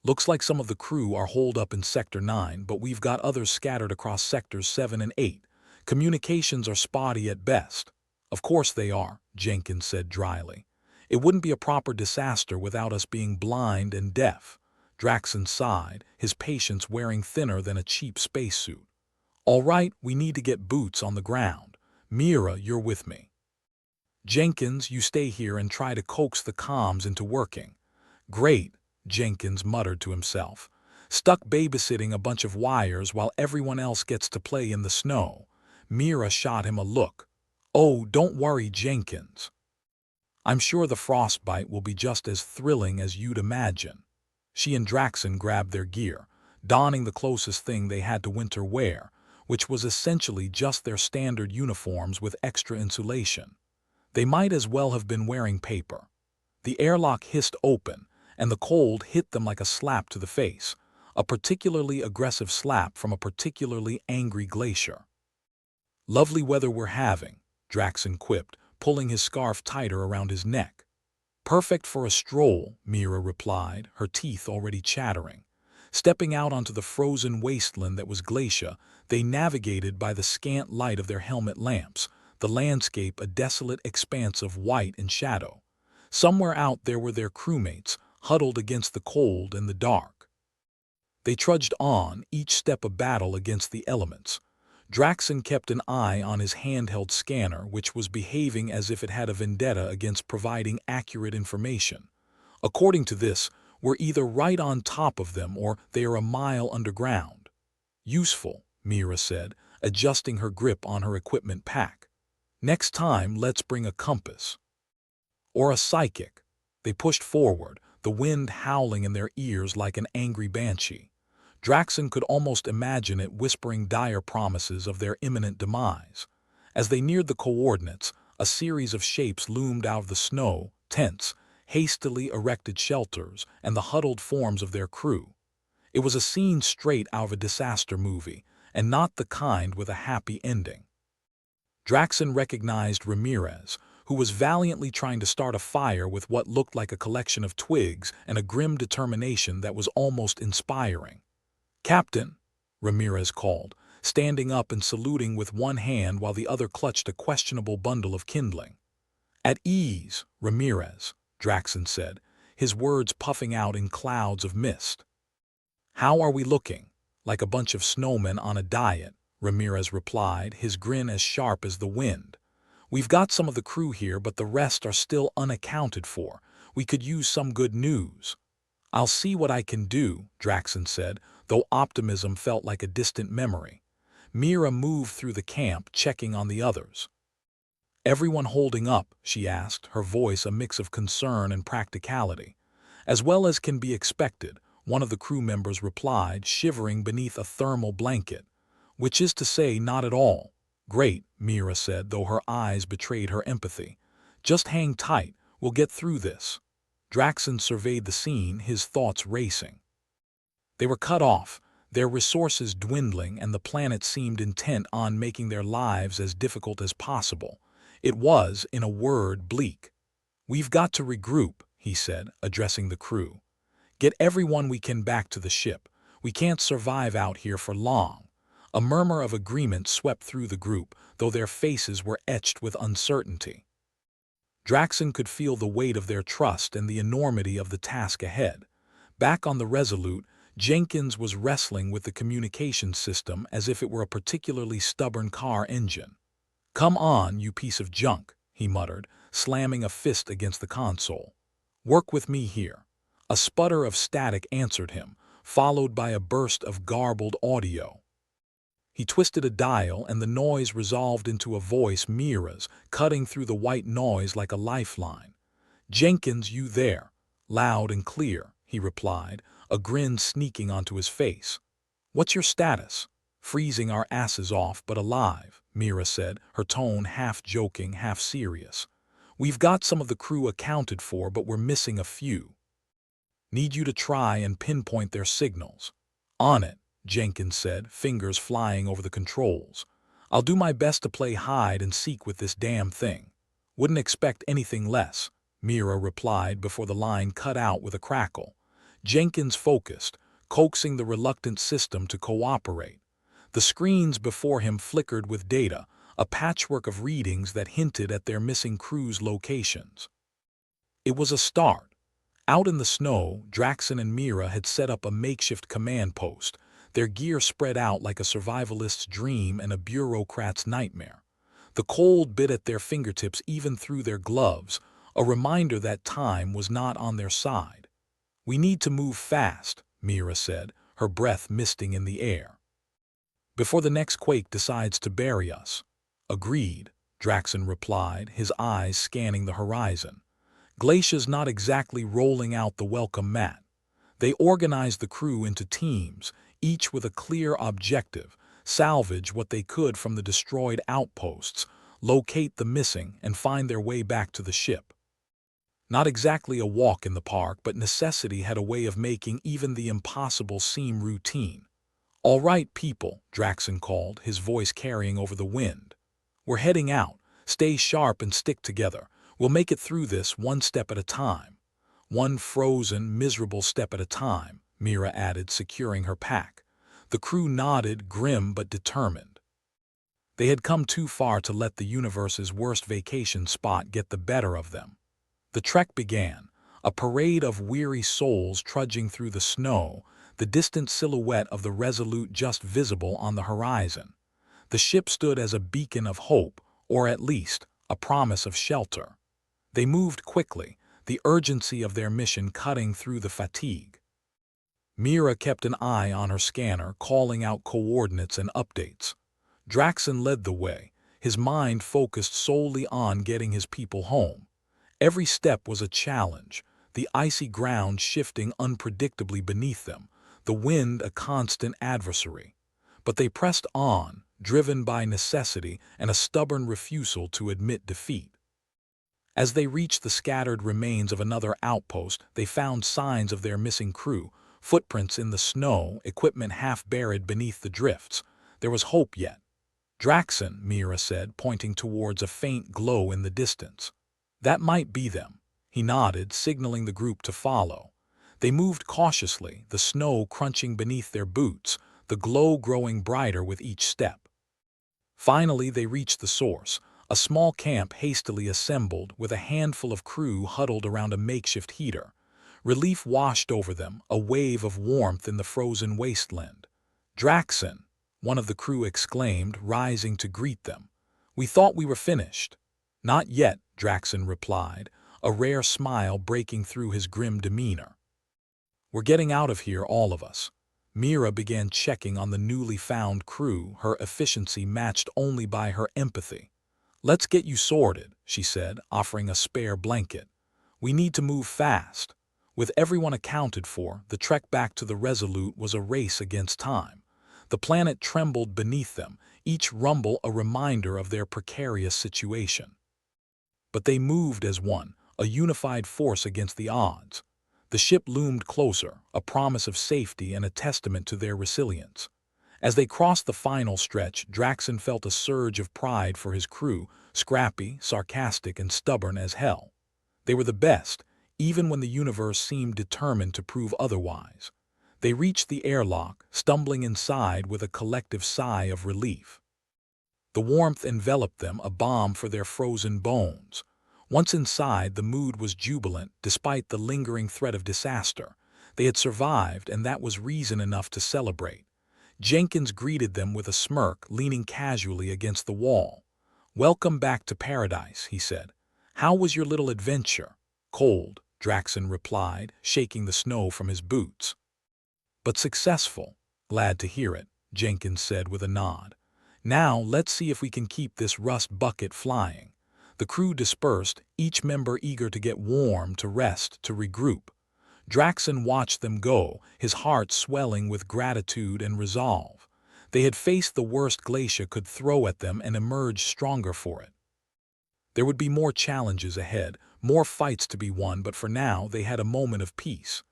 "Looks like some of the crew are holed up in Sector 9, but we've got others scattered across Sectors 7 and 8. Communications are spotty at best." "Of course they are," Jenkins said dryly. "It wouldn't be a proper disaster without us being blind and deaf." Draxon sighed, his patience wearing thinner than a cheap spacesuit. "All right, we need to get boots on the ground. Mira, you're with me. Jenkins, you stay here and try to coax the comms into working." "Great," Jenkins muttered to himself. "Stuck babysitting a bunch of wires while everyone else gets to play in the snow." Mira shot him a look. "Oh, don't worry, Jenkins. I'm sure the frostbite will be just as thrilling as you'd imagine." She and Draxon grabbed their gear, donning the closest thing they had to winter wear, which was essentially just their standard uniforms with extra insulation. They might as well have been wearing paper. The airlock hissed open, and the cold hit them like a slap to the face, a particularly aggressive slap from a particularly angry glacier. "Lovely weather we're having," Draxon quipped, pulling his scarf tighter around his neck. "Perfect for a stroll," Mira replied, her teeth already chattering. Stepping out onto the frozen wasteland that was Glacia, they navigated by the scant light of their helmet lamps, the landscape a desolate expanse of white and shadow. Somewhere out there were their crewmates, huddled against the cold and the dark. They trudged on, each step a battle against the elements. Draxon kept an eye on his handheld scanner, which was behaving as if it had a vendetta against providing accurate information. According to this, we're either right on top of them or they are a mile underground. "Useful," Mira said, adjusting her grip on her equipment pack. "Next time, let's bring a compass. Or a psychic." They pushed forward, the wind howling in their ears like an angry banshee. Draxon could almost imagine it whispering dire promises of their imminent demise. As they neared the coordinates, a series of shapes loomed out of the snow, tents, hastily erected shelters, and the huddled forms of their crew. It was a scene straight out of a disaster movie, and not the kind with a happy ending. Draxon recognized Ramirez, who was valiantly trying to start a fire with what looked like a collection of twigs and a grim determination that was almost inspiring. "Captain," Ramirez called, standing up and saluting with one hand while the other clutched a questionable bundle of kindling. "At ease, Ramirez," Draxon said, his words puffing out in clouds of mist. "How are we looking?" "Like a bunch of snowmen on a diet," Ramirez replied, his grin as sharp as the wind. "We've got some of the crew here, but the rest are still unaccounted for. We could use some good news." "I'll see what I can do," Draxon said, though optimism felt like a distant memory. Mira moved through the camp, checking on the others. "Everyone holding up?" she asked, her voice a mix of concern and practicality. "As well as can be expected," one of the crew members replied, shivering beneath a thermal blanket. "Which is to say, not at all." "Great," Mira said, though her eyes betrayed her empathy. "Just hang tight, we'll get through this." Draxon surveyed the scene, his thoughts racing. They were cut off, their resources dwindling, and the planet seemed intent on making their lives as difficult as possible. It was, in a word, bleak. "We've got to regroup," he said, addressing the crew. Get everyone we can back to the ship. We can't survive out here for long. A murmur of agreement swept through the group, though their faces were etched with uncertainty. Draxon could feel the weight of their trust and the enormity of the task ahead. Back on the Resolute, Jenkins was wrestling with the communication system as if it were a particularly stubborn car engine. "Come on, you piece of junk," he muttered, slamming a fist against the console. "Work with me here." A sputter of static answered him, followed by a burst of garbled audio. He twisted a dial and the noise resolved into a voice Mira's, cutting through the white noise like a lifeline. "Jenkins, you there?" "Loud and clear," he replied, a grin sneaking onto his face. "What's your status?" "Freezing our asses off, but alive," Mira said, her tone half joking, half serious. "We've got some of the crew accounted for, but we're missing a few. Need you to try and pinpoint their signals." "On it," Jenkins said, fingers flying over the controls. "I'll do my best to play hide and seek with this damn thing." "Wouldn't expect anything less," Mira replied before the line cut out with a crackle. Jenkins focused, coaxing the reluctant system to cooperate. The screens before him flickered with data, a patchwork of readings that hinted at their missing crew's locations. It was a start. Out in the snow, Draxon and Mira had set up a makeshift command post, their gear spread out like a survivalist's dream and a bureaucrat's nightmare. The cold bit at their fingertips even through their gloves, a reminder that time was not on their side. "We need to move fast," Mira said, her breath misting in the air, "before the next quake decides to bury us." "Agreed," Draxon replied, his eyes scanning the horizon. Glacia's not exactly rolling out the welcome mat. They organized the crew into teams, each with a clear objective: salvage what they could from the destroyed outposts, locate the missing, and find their way back to the ship. Not exactly a walk in the park, but necessity had a way of making even the impossible seem routine. "All right, people," Draxon called, his voice carrying over the wind. "We're heading out. Stay sharp and stick together. We'll make it through this one step at a time." "One frozen, miserable step at a time," Mira added, securing her pack. The crew nodded, grim but determined. They had come too far to let the universe's worst vacation spot get the better of them. The trek began, a parade of weary souls trudging through the snow, the distant silhouette of the Resolute just visible on the horizon. The ship stood as a beacon of hope, or at least, a promise of shelter. They moved quickly, the urgency of their mission cutting through the fatigue. Mira kept an eye on her scanner, calling out coordinates and updates. Draxon led the way, his mind focused solely on getting his people home. Every step was a challenge, the icy ground shifting unpredictably beneath them, the wind a constant adversary. But they pressed on, driven by necessity and a stubborn refusal to admit defeat. As they reached the scattered remains of another outpost, they found signs of their missing crew, footprints in the snow, equipment half buried beneath the drifts. There was hope yet. "Draxon," Mira said, pointing towards a faint glow in the distance. "That might be them." He nodded, signaling the group to follow. They moved cautiously, the snow crunching beneath their boots, the glow growing brighter with each step. Finally, they reached the source, a small camp hastily assembled with a handful of crew huddled around a makeshift heater. Relief washed over them, a wave of warmth in the frozen wasteland. "Draxon," one of the crew exclaimed, rising to greet them. "We thought we were finished." "Not yet," Draxon replied, a rare smile breaking through his grim demeanor. "We're getting out of here, all of us." Mira began checking on the newly found crew, her efficiency matched only by her empathy. "Let's get you sorted," she said, offering a spare blanket. "We need to move fast." With everyone accounted for, the trek back to the Resolute was a race against time. The planet trembled beneath them, each rumble a reminder of their precarious situation. But they moved as one, a unified force against the odds. The ship loomed closer, a promise of safety and a testament to their resilience. As they crossed the final stretch, Draxon felt a surge of pride for his crew, scrappy, sarcastic, and stubborn as hell. They were the best, even when the universe seemed determined to prove otherwise. They reached the airlock, stumbling inside with a collective sigh of relief. The warmth enveloped them, a balm for their frozen bones. Once inside, the mood was jubilant, despite the lingering threat of disaster. They had survived, and that was reason enough to celebrate. Jenkins greeted them with a smirk, leaning casually against the wall. "Welcome back to paradise," he said. "How was your little adventure?" "Cold," Draxon replied, shaking the snow from his boots. "But successful." "Glad to hear it," Jenkins said with a nod. "Now let's see if we can keep this rust bucket flying." The crew dispersed, each member eager to get warm, to rest, to regroup. Draxon watched them go, his heart swelling with gratitude and resolve. They had faced the worst Glacia could throw at them and emerged stronger for it. There would be more challenges ahead, more fights to be won, but for now they had a moment of peace.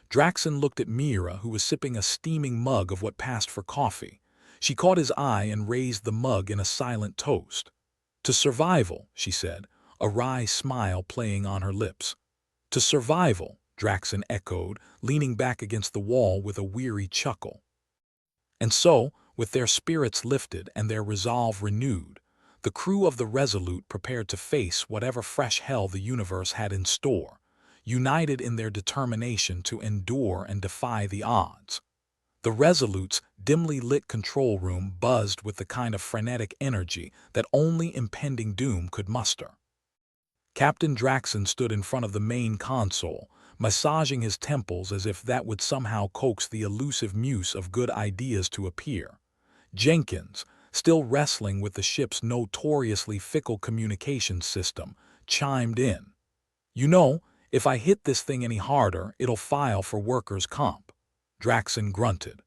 Draxon looked at Mira, who was sipping a steaming mug of what passed for coffee. She caught his eye and raised the mug in a silent toast. "To survival," she said, a wry smile playing on her lips. "To survival," Draxon echoed, leaning back against the wall with a weary chuckle. And so, with their spirits lifted and their resolve renewed, the crew of the Resolute prepared to face whatever fresh hell the universe had in store, united in their determination to endure and defy the odds. The Resolute's dimly lit control room buzzed with the kind of frenetic energy that only impending doom could muster. Captain Draxon stood in front of the main console, massaging his temples as if that would somehow coax the elusive muse of good ideas to appear. Jenkins, still wrestling with the ship's notoriously fickle communications system, chimed in. "You know, if I hit this thing any harder, it'll file for workers' comp." Draxon grunted.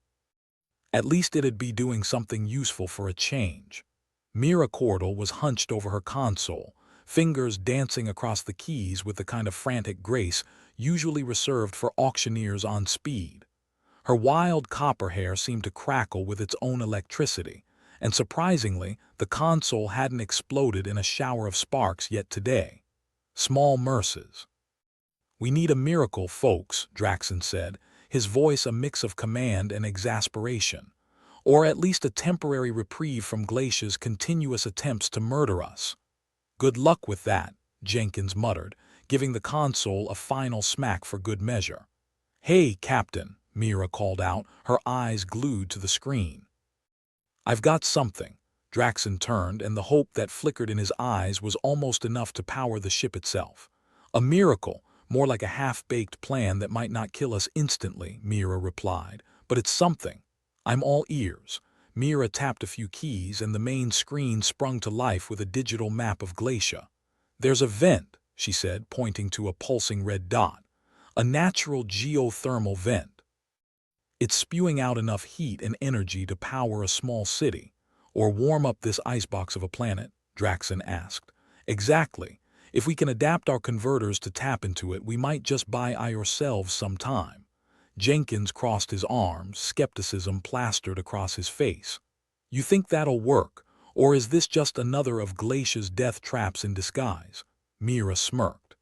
At least it'd be doing something useful for a change. Mira Cordell was hunched over her console, fingers dancing across the keys with the kind of frantic grace usually reserved for auctioneers on speed. Her wild copper hair seemed to crackle with its own electricity, and surprisingly, the console hadn't exploded in a shower of sparks yet today. Small mercies. "We need a miracle, folks," Draxon said, his voice a mix of command and exasperation. "Or at least a temporary reprieve from Glacia's continuous attempts to murder us." "Good luck with that," Jenkins muttered, giving the console a final smack for good measure. "Hey, Captain," Mira called out, her eyes glued to the screen. "I've got something." Draxon turned, and the hope that flickered in his eyes was almost enough to power the ship itself. "A miracle, more like a half-baked plan that might not kill us instantly," Mira replied. "But it's something. I'm all ears." Mira tapped a few keys, and the main screen sprung to life with a digital map of Glacia. "There's a vent," she said, pointing to a pulsing red dot. "A natural geothermal vent. It's spewing out enough heat and energy to power a small city. Or warm up this icebox of a planet?" Draxon asked. "Exactly. If we can adapt our converters to tap into it, we might just buy ourselves some time." Jenkins crossed his arms, skepticism plastered across his face. "You think that'll work, or is this just another of Glacia's death traps in disguise?" Mira smirked.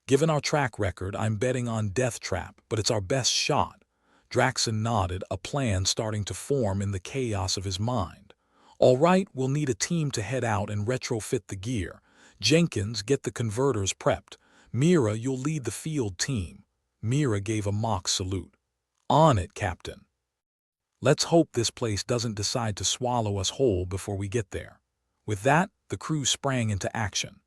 "Given our track record, I'm betting on death trap, but it's our best shot." Draxon nodded, a plan starting to form in the chaos of his mind. "All right, we'll need a team to head out and retrofit the gear. Jenkins, get the converters prepped. Mira, you'll lead the field team." Mira gave a mock salute. "On it, Captain." "Let's hope this place doesn't decide to swallow us whole before we get there." With that, the crew sprang into action.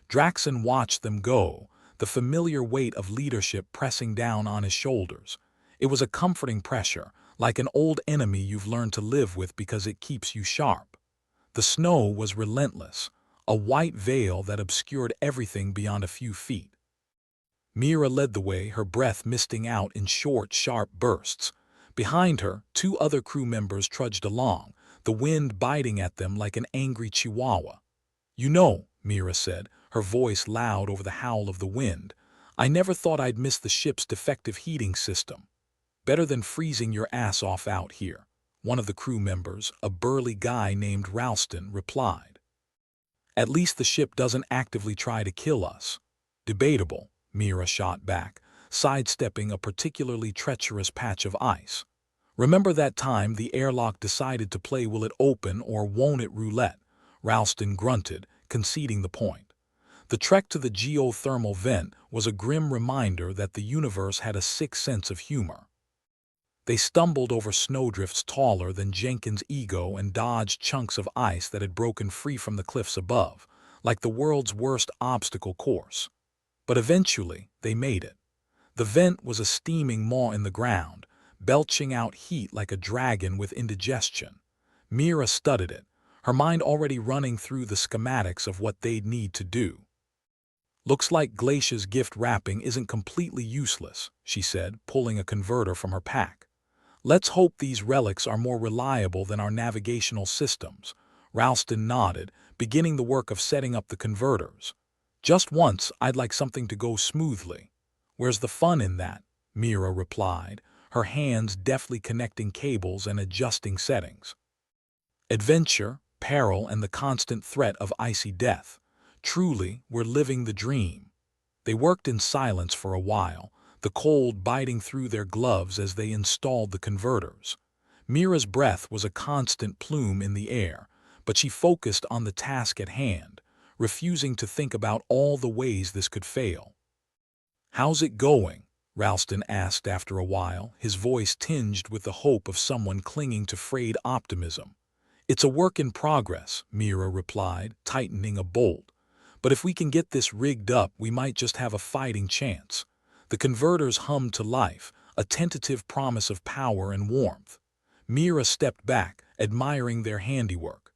Draxon watched them go, the familiar weight of leadership pressing down on his shoulders. It was a comforting pressure, like an old enemy you've learned to live with because it keeps you sharp. The snow was relentless, a white veil that obscured everything beyond a few feet. Mira led the way, her breath misting out in short, sharp bursts. Behind her, two other crew members trudged along, the wind biting at them like an angry chihuahua. "You know," Mira said, her voice loud over the howl of the wind, "I never thought I'd miss the ship's defective heating system." "Better than freezing your ass off out here," one of the crew members, a burly guy named Ralston, replied. "At least the ship doesn't actively try to kill us." "Debatable," Mira shot back, sidestepping a particularly treacherous patch of ice. Remember that time the airlock decided to play will it open or won't it roulette? Ralston grunted, conceding the point. The trek to the geothermal vent was a grim reminder that the universe had a sick sense of humor. They stumbled over snowdrifts taller than Jenkins' ego and dodged chunks of ice that had broken free from the cliffs above, like the world's worst obstacle course. But eventually, they made it. The vent was a steaming maw in the ground, belching out heat like a dragon with indigestion. Mira studied it, her mind already running through the schematics of what they'd need to do. "Looks like Glacia's gift wrapping isn't completely useless," she said, pulling a converter from her pack. "Let's hope these relics are more reliable than our navigational systems." Ralston nodded, beginning the work of setting up the converters. "Just once, I'd like something to go smoothly." "Where's the fun in that?" Mira replied, her hands deftly connecting cables and adjusting settings. "Adventure, peril, and the constant threat of icy death. Truly, we're living the dream." They worked in silence for a while, the cold biting through their gloves as they installed the converters. Mira's breath was a constant plume in the air, but she focused on the task at hand, refusing to think about all the ways this could fail. "How's it going?" Ralston asked after a while, his voice tinged with the hope of someone clinging to frayed optimism. "It's a work in progress," Mira replied, tightening a bolt. "But if we can get this rigged up, we might just have a fighting chance." The converters hummed to life, a tentative promise of power and warmth. Mira stepped back, admiring their handiwork.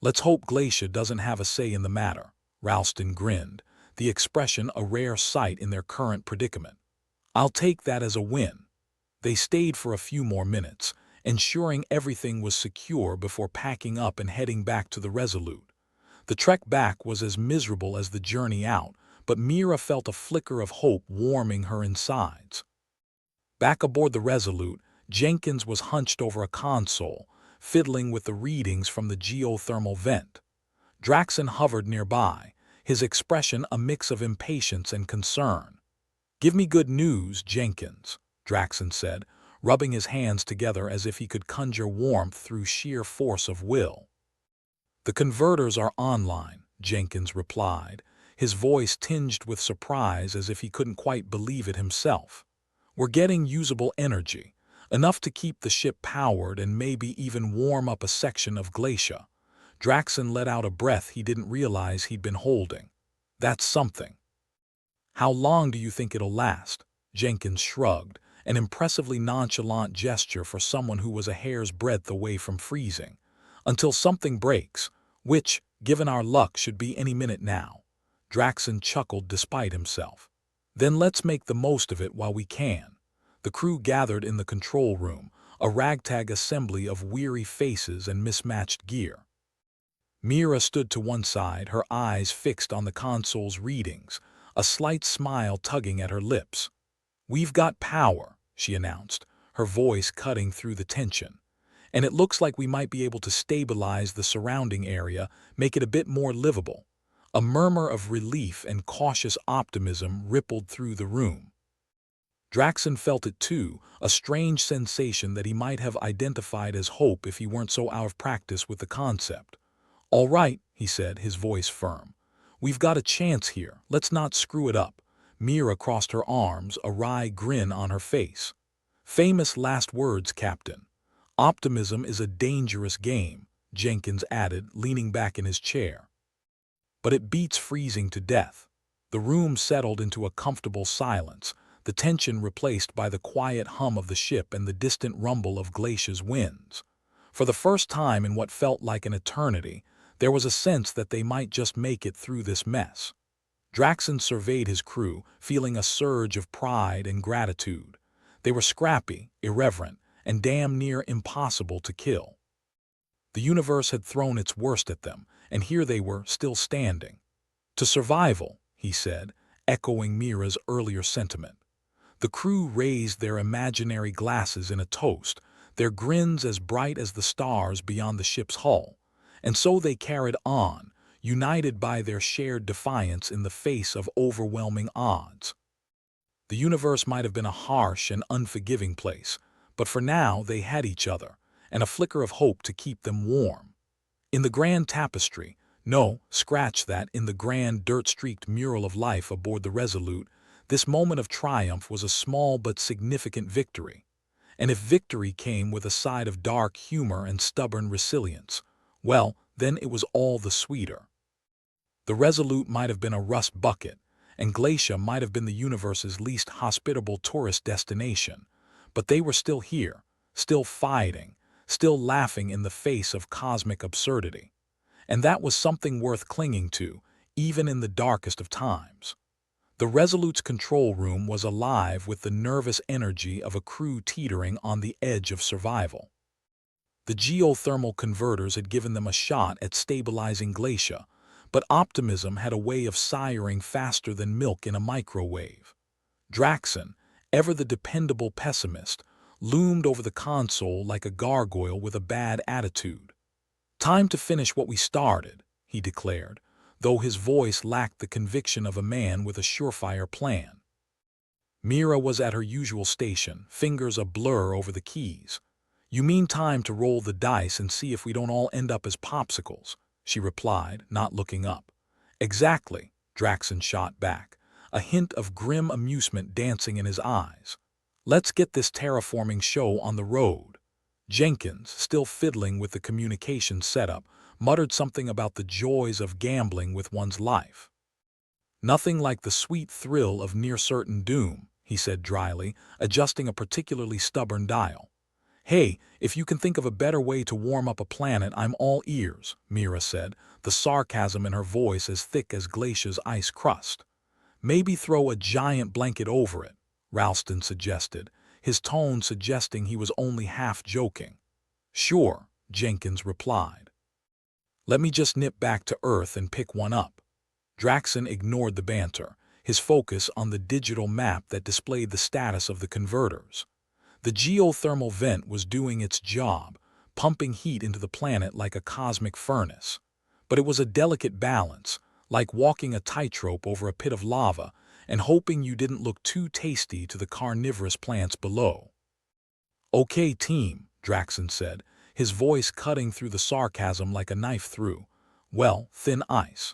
"Let's hope Glacia doesn't have a say in the matter," Ralston grinned, the expression a rare sight in their current predicament. "I'll take that as a win." They stayed for a few more minutes, ensuring everything was secure before packing up and heading back to the Resolute. The trek back was as miserable as the journey out, but Mira felt a flicker of hope warming her insides. Back aboard the Resolute, Jenkins was hunched over a console, fiddling with the readings from the geothermal vent. Draxon hovered nearby, his expression a mix of impatience and concern. "Give me good news, Jenkins," Draxon said, rubbing his hands together as if he could conjure warmth through sheer force of will. "The converters are online," Jenkins replied, his voice tinged with surprise as if he couldn't quite believe it himself. "We're getting usable energy, enough to keep the ship powered and maybe even warm up a section of Glacia." Draxon let out a breath he didn't realize he'd been holding. "That's something." "How long do you think it'll last?" Jenkins shrugged, an impressively nonchalant gesture for someone who was a hair's breadth away from freezing. "Until something breaks, which, given our luck, should be any minute now." Draxon chuckled despite himself. "Then let's make the most of it while we can." The crew gathered in the control room, a ragtag assembly of weary faces and mismatched gear. Mira stood to one side, her eyes fixed on the console's readings, a slight smile tugging at her lips. "We've got power," she announced, her voice cutting through the tension. "And it looks like we might be able to stabilize the surrounding area, make it a bit more livable." A murmur of relief and cautious optimism rippled through the room. Draxon felt it too, a strange sensation that he might have identified as hope if he weren't so out of practice with the concept. "All right," he said, his voice firm. "We've got a chance here, let's not screw it up." Mira crossed her arms, a wry grin on her face. "Famous last words, Captain. Optimism is a dangerous game," Jenkins added, leaning back in his chair. "But it beats freezing to death." The room settled into a comfortable silence, the tension replaced by the quiet hum of the ship and the distant rumble of Glacia's winds. For the first time in what felt like an eternity, there was a sense that they might just make it through this mess. Draxon surveyed his crew, feeling a surge of pride and gratitude. They were scrappy, irreverent, and damn near impossible to kill. The universe had thrown its worst at them, and here they were, still standing. "To survival," he said, echoing Mira's earlier sentiment. The crew raised their imaginary glasses in a toast, their grins as bright as the stars beyond the ship's hull. And so they carried on, united by their shared defiance in the face of overwhelming odds. The universe might have been a harsh and unforgiving place, but for now they had each other, and a flicker of hope to keep them warm. In the grand tapestry, no, scratch that, in the grand dirt-streaked mural of life aboard the Resolute, this moment of triumph was a small but significant victory. And if victory came with a side of dark humor and stubborn resilience, well, then it was all the sweeter. The Resolute might have been a rust bucket, and Glacia might have been the universe's least hospitable tourist destination, but they were still here, still fighting, still laughing in the face of cosmic absurdity. And that was something worth clinging to, even in the darkest of times. The Resolute's control room was alive with the nervous energy of a crew teetering on the edge of survival. The geothermal converters had given them a shot at stabilizing Glacia, but optimism had a way of siring faster than milk in a microwave. Draxon, ever the dependable pessimist, loomed over the console like a gargoyle with a bad attitude. "Time to finish what we started," he declared, though his voice lacked the conviction of a man with a surefire plan. Mira was at her usual station, fingers a blur over the keys. "You mean time to roll the dice and see if we don't all end up as popsicles," she replied, not looking up. "Exactly," Draxon shot back, a hint of grim amusement dancing in his eyes. "Let's get this terraforming show on the road." Jenkins, still fiddling with the communication setup, muttered something about the joys of gambling with one's life. "Nothing like the sweet thrill of near-certain doom," he said dryly, adjusting a particularly stubborn dial. "Hey, if you can think of a better way to warm up a planet, I'm all ears," Mira said, the sarcasm in her voice as thick as Glacia's ice crust. "Maybe throw a giant blanket over it," Ralston suggested, his tone suggesting he was only half joking. "Sure," Jenkins replied. "Let me just nip back to Earth and pick one up." Draxon ignored the banter, his focus on the digital map that displayed the status of the converters. The geothermal vent was doing its job, pumping heat into the planet like a cosmic furnace. But it was a delicate balance, like walking a tightrope over a pit of lava and hoping you didn't look too tasty to the carnivorous plants below. "Okay, team," Draxon said, his voice cutting through the sarcasm like a knife through, well, thin ice.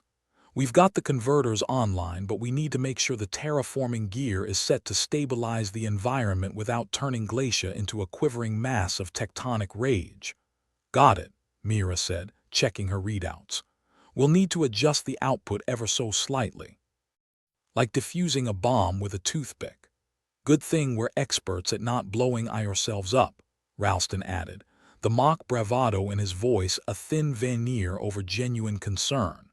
"We've got the converters online, but we need to make sure the terraforming gear is set to stabilize the environment without turning Glacia into a quivering mass of tectonic rage." "Got it," Mira said, checking her readouts. "We'll need to adjust the output ever so slightly. Like diffusing a bomb with a toothpick. Good thing we're experts at not blowing ourselves up," Ralston added, the mock bravado in his voice a thin veneer over genuine concern.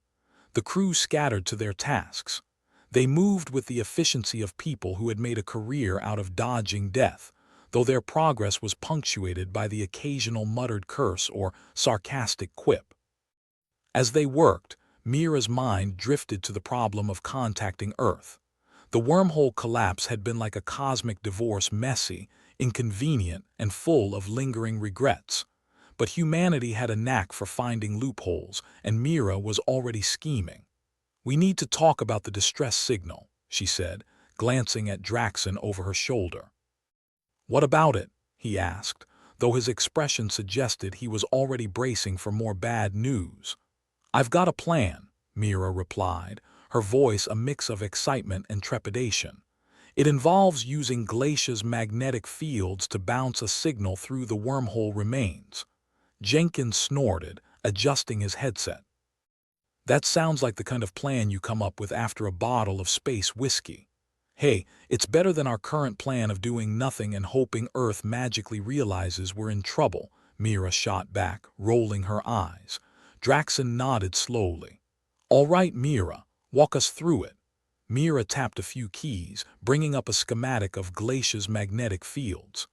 The crew scattered to their tasks. They moved with the efficiency of people who had made a career out of dodging death, though their progress was punctuated by the occasional muttered curse or sarcastic quip. As they worked, Mira's mind drifted to the problem of contacting Earth. The wormhole collapse had been like a cosmic divorce, messy, inconvenient, and full of lingering regrets. But humanity had a knack for finding loopholes, and Mira was already scheming. "We need to talk about the distress signal," she said, glancing at Draxon over her shoulder. "What about it?" he asked, though his expression suggested he was already bracing for more bad news. "I've got a plan," Mira replied, her voice a mix of excitement and trepidation. "It involves using Glacia's magnetic fields to bounce a signal through the wormhole remains." Jenkins snorted, adjusting his headset. "That sounds like the kind of plan you come up with after a bottle of space whiskey. Hey, it's better than our current plan of doing nothing and hoping Earth magically realizes we're in trouble," Mira shot back, rolling her eyes. Draxon nodded slowly. "All right, Mira, walk us through it." Mira tapped a few keys, bringing up a schematic of Glacia's magnetic fields.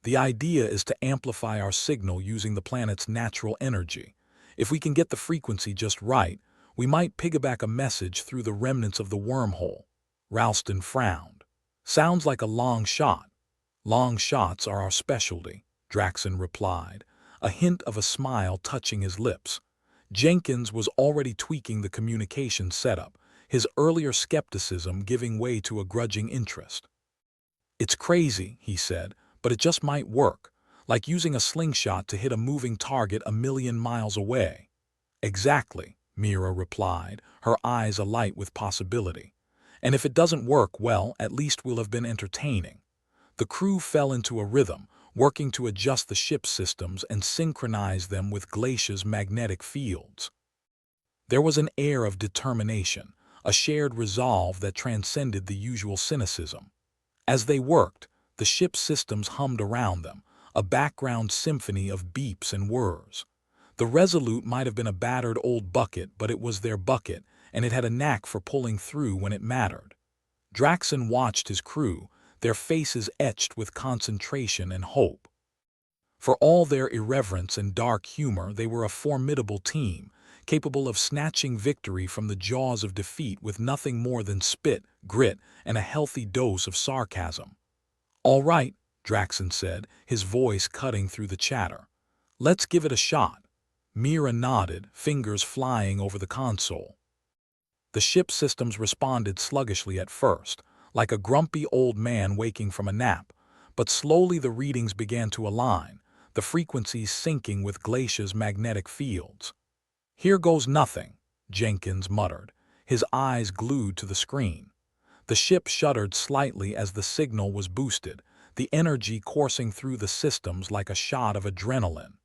"The idea is to amplify our signal using the planet's natural energy. If we can get the frequency just right, we might piggyback a message through the remnants of the wormhole." Ralston frowned. "Sounds like a long shot." "Long shots are our specialty," Draxon replied, a hint of a smile touching his lips. Jenkins was already tweaking the communication setup, his earlier skepticism giving way to a grudging interest. "It's crazy," he said, "but it just might work, like using a slingshot to hit a moving target a million miles away." "Exactly," Mira replied, her eyes alight with possibility. "And if it doesn't work, well, at least we'll have been entertaining." The crew fell into a rhythm, working to adjust the ship's systems and synchronize them with Glacia's magnetic fields. There was an air of determination, a shared resolve that transcended the usual cynicism. As they worked, the ship's systems hummed around them, a background symphony of beeps and whirs. The Resolute might have been a battered old bucket, but it was their bucket, and it had a knack for pulling through when it mattered. Draxon watched his crew, their faces etched with concentration and hope. For all their irreverence and dark humor, they were a formidable team, capable of snatching victory from the jaws of defeat with nothing more than spit, grit, and a healthy dose of sarcasm. "All right," Draxon said, his voice cutting through the chatter. "Let's give it a shot." Mira nodded, fingers flying over the console. The ship's systems responded sluggishly at first, like a grumpy old man waking from a nap, but slowly the readings began to align, the frequencies syncing with Glacia's magnetic fields. "Here goes nothing," Jenkins muttered, his eyes glued to the screen. The ship shuddered slightly as the signal was boosted, the energy coursing through the systems like a shot of adrenaline.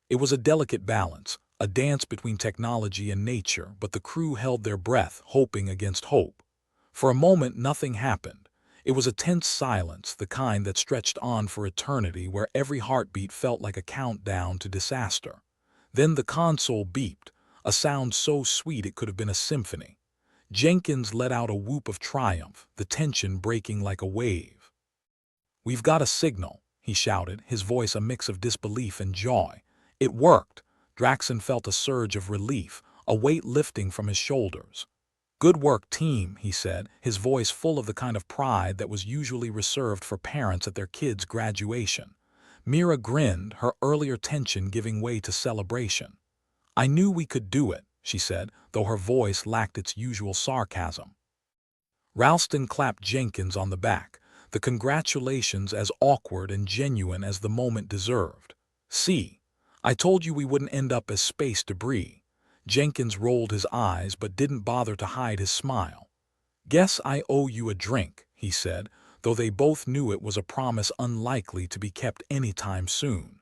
It was a delicate balance, a dance between technology and nature, but the crew held their breath, hoping against hope. For a moment, nothing happened. It was a tense silence, the kind that stretched on for eternity, where every heartbeat felt like a countdown to disaster. Then the console beeped, a sound so sweet it could have been a symphony. Jenkins let out a whoop of triumph, the tension breaking like a wave. "We've got a signal," he shouted, his voice a mix of disbelief and joy. It worked. Draxon felt a surge of relief, a weight lifting from his shoulders. "Good work, team," he said, his voice full of the kind of pride that was usually reserved for parents at their kids' graduation. Mira grinned, her earlier tension giving way to celebration. "I knew we could do it," she said, though her voice lacked its usual sarcasm. Ralston clapped Jenkins on the back, the congratulations as awkward and genuine as the moment deserved. "See, I told you we wouldn't end up as space debris." Jenkins rolled his eyes but didn't bother to hide his smile. "Guess I owe you a drink," he said, though they both knew it was a promise unlikely to be kept anytime soon.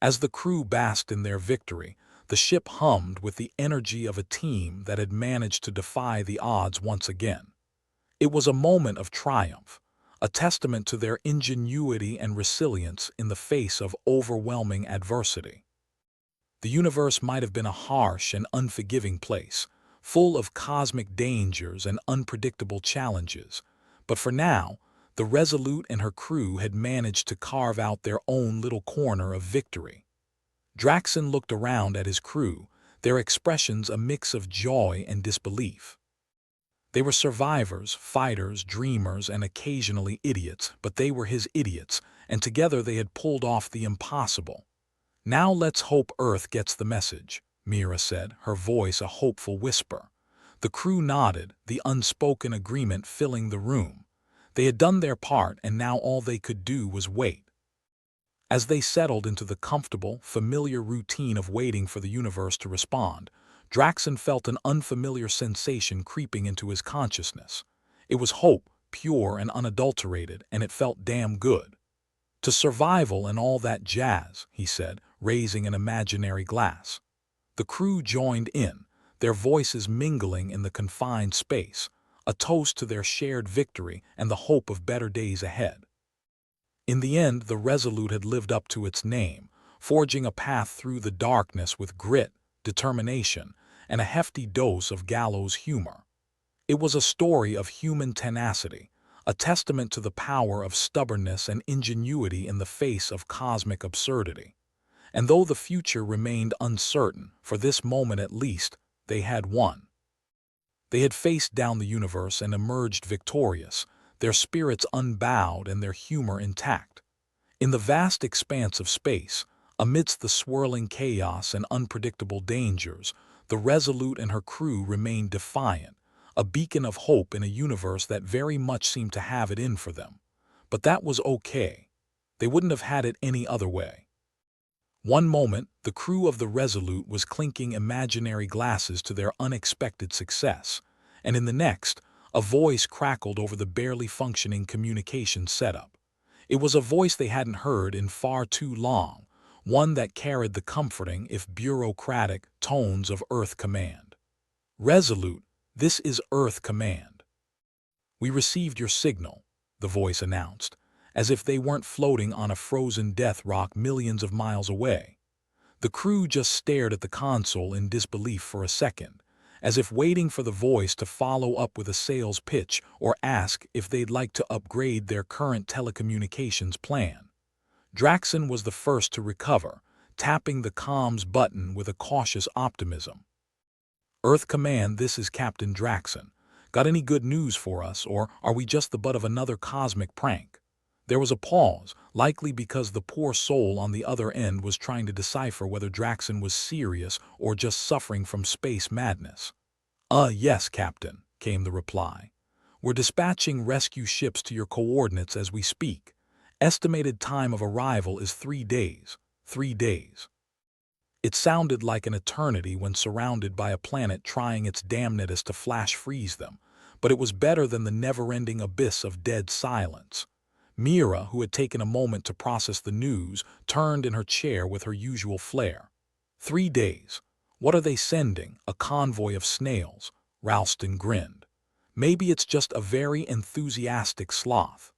As the crew basked in their victory, the ship hummed with the energy of a team that had managed to defy the odds once again. It was a moment of triumph, a testament to their ingenuity and resilience in the face of overwhelming adversity. The universe might have been a harsh and unforgiving place, full of cosmic dangers and unpredictable challenges, but for now, the Resolute and her crew had managed to carve out their own little corner of victory. Draxon looked around at his crew, their expressions a mix of joy and disbelief. They were survivors, fighters, dreamers, and occasionally idiots, but they were his idiots, and together they had pulled off the impossible. "Now let's hope Earth gets the message," Mira said, her voice a hopeful whisper. The crew nodded, the unspoken agreement filling the room. They had done their part, and now all they could do was wait. As they settled into the comfortable, familiar routine of waiting for the universe to respond, Draxon felt an unfamiliar sensation creeping into his consciousness. It was hope, pure and unadulterated, and it felt damn good. "To survival and all that jazz," he said, raising an imaginary glass. The crew joined in, their voices mingling in the confined space, a toast to their shared victory and the hope of better days ahead. In the end, the Resolute had lived up to its name, forging a path through the darkness with grit, determination, and a hefty dose of gallows humor. It was a story of human tenacity, a testament to the power of stubbornness and ingenuity in the face of cosmic absurdity. And though the future remained uncertain, for this moment at least, they had won. They had faced down the universe and emerged victorious, their spirits unbowed and their humor intact. In the vast expanse of space, Amidst the swirling chaos and unpredictable dangers, the Resolute and her crew remained defiant, a beacon of hope in a universe that very much seemed to have it in for them. But that was okay. They wouldn't have had it any other way. One moment, the crew of the Resolute was clinking imaginary glasses to their unexpected success, and in the next, a voice crackled over the barely functioning communication setup. It was a voice they hadn't heard in far too long, one that carried the comforting, if bureaucratic, tones of Earth Command. "Resolute, this is Earth Command. We received your signal," the voice announced, as if they weren't floating on a frozen death rock millions of miles away. The crew just stared at the console in disbelief for a second, as if waiting for the voice to follow up with a sales pitch or ask if they'd like to upgrade their current telecommunications plan. Draxon was the first to recover, tapping the comms button with a cautious optimism. "Earth Command, this is Captain Draxon. Got any good news for us, or are we just the butt of another cosmic prank?" There was a pause, likely because the poor soul on the other end was trying to decipher whether Draxon was serious or just suffering from space madness. Yes, Captain," came the reply. "We're dispatching rescue ships to your coordinates as we speak. Estimated time of arrival is 3 days. 3 days." It sounded like an eternity when surrounded by a planet trying its damnedest to flash freeze them, but it was better than the never-ending abyss of dead silence. Mira, who had taken a moment to process the news, turned in her chair with her usual flair. 3 days. What are they sending? A convoy of snails? Ralston grinned. Maybe it's just a very enthusiastic sloth.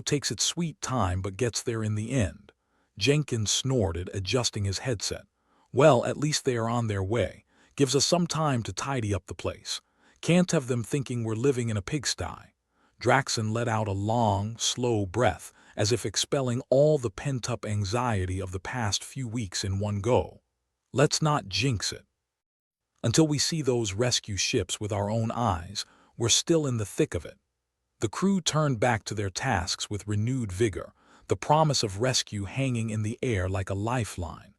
Takes its sweet time but gets there in the end. Jenkins snorted, adjusting his headset. Well, at least they are on their way. Gives us some time to tidy up the place. Can't have them thinking we're living in a pigsty. Draxon let out a long, slow breath, as if expelling all the pent-up anxiety of the past few weeks in one go. Let's not jinx it. Until we see those rescue ships with our own eyes, we're still in the thick of it. The crew turned back to their tasks with renewed vigor, the promise of rescue hanging in the air like a lifeline.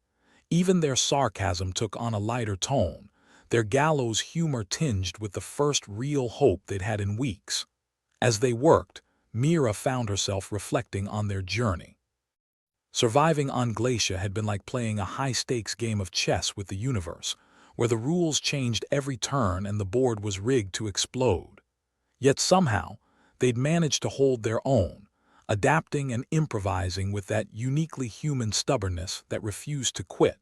Even their sarcasm took on a lighter tone, their gallows humor tinged with the first real hope they'd had in weeks. As they worked, Mira found herself reflecting on their journey. Surviving on Glacia had been like playing a high-stakes game of chess with the universe, where the rules changed every turn and the board was rigged to explode. Yet somehow, they'd managed to hold their own, adapting and improvising with that uniquely human stubbornness that refused to quit.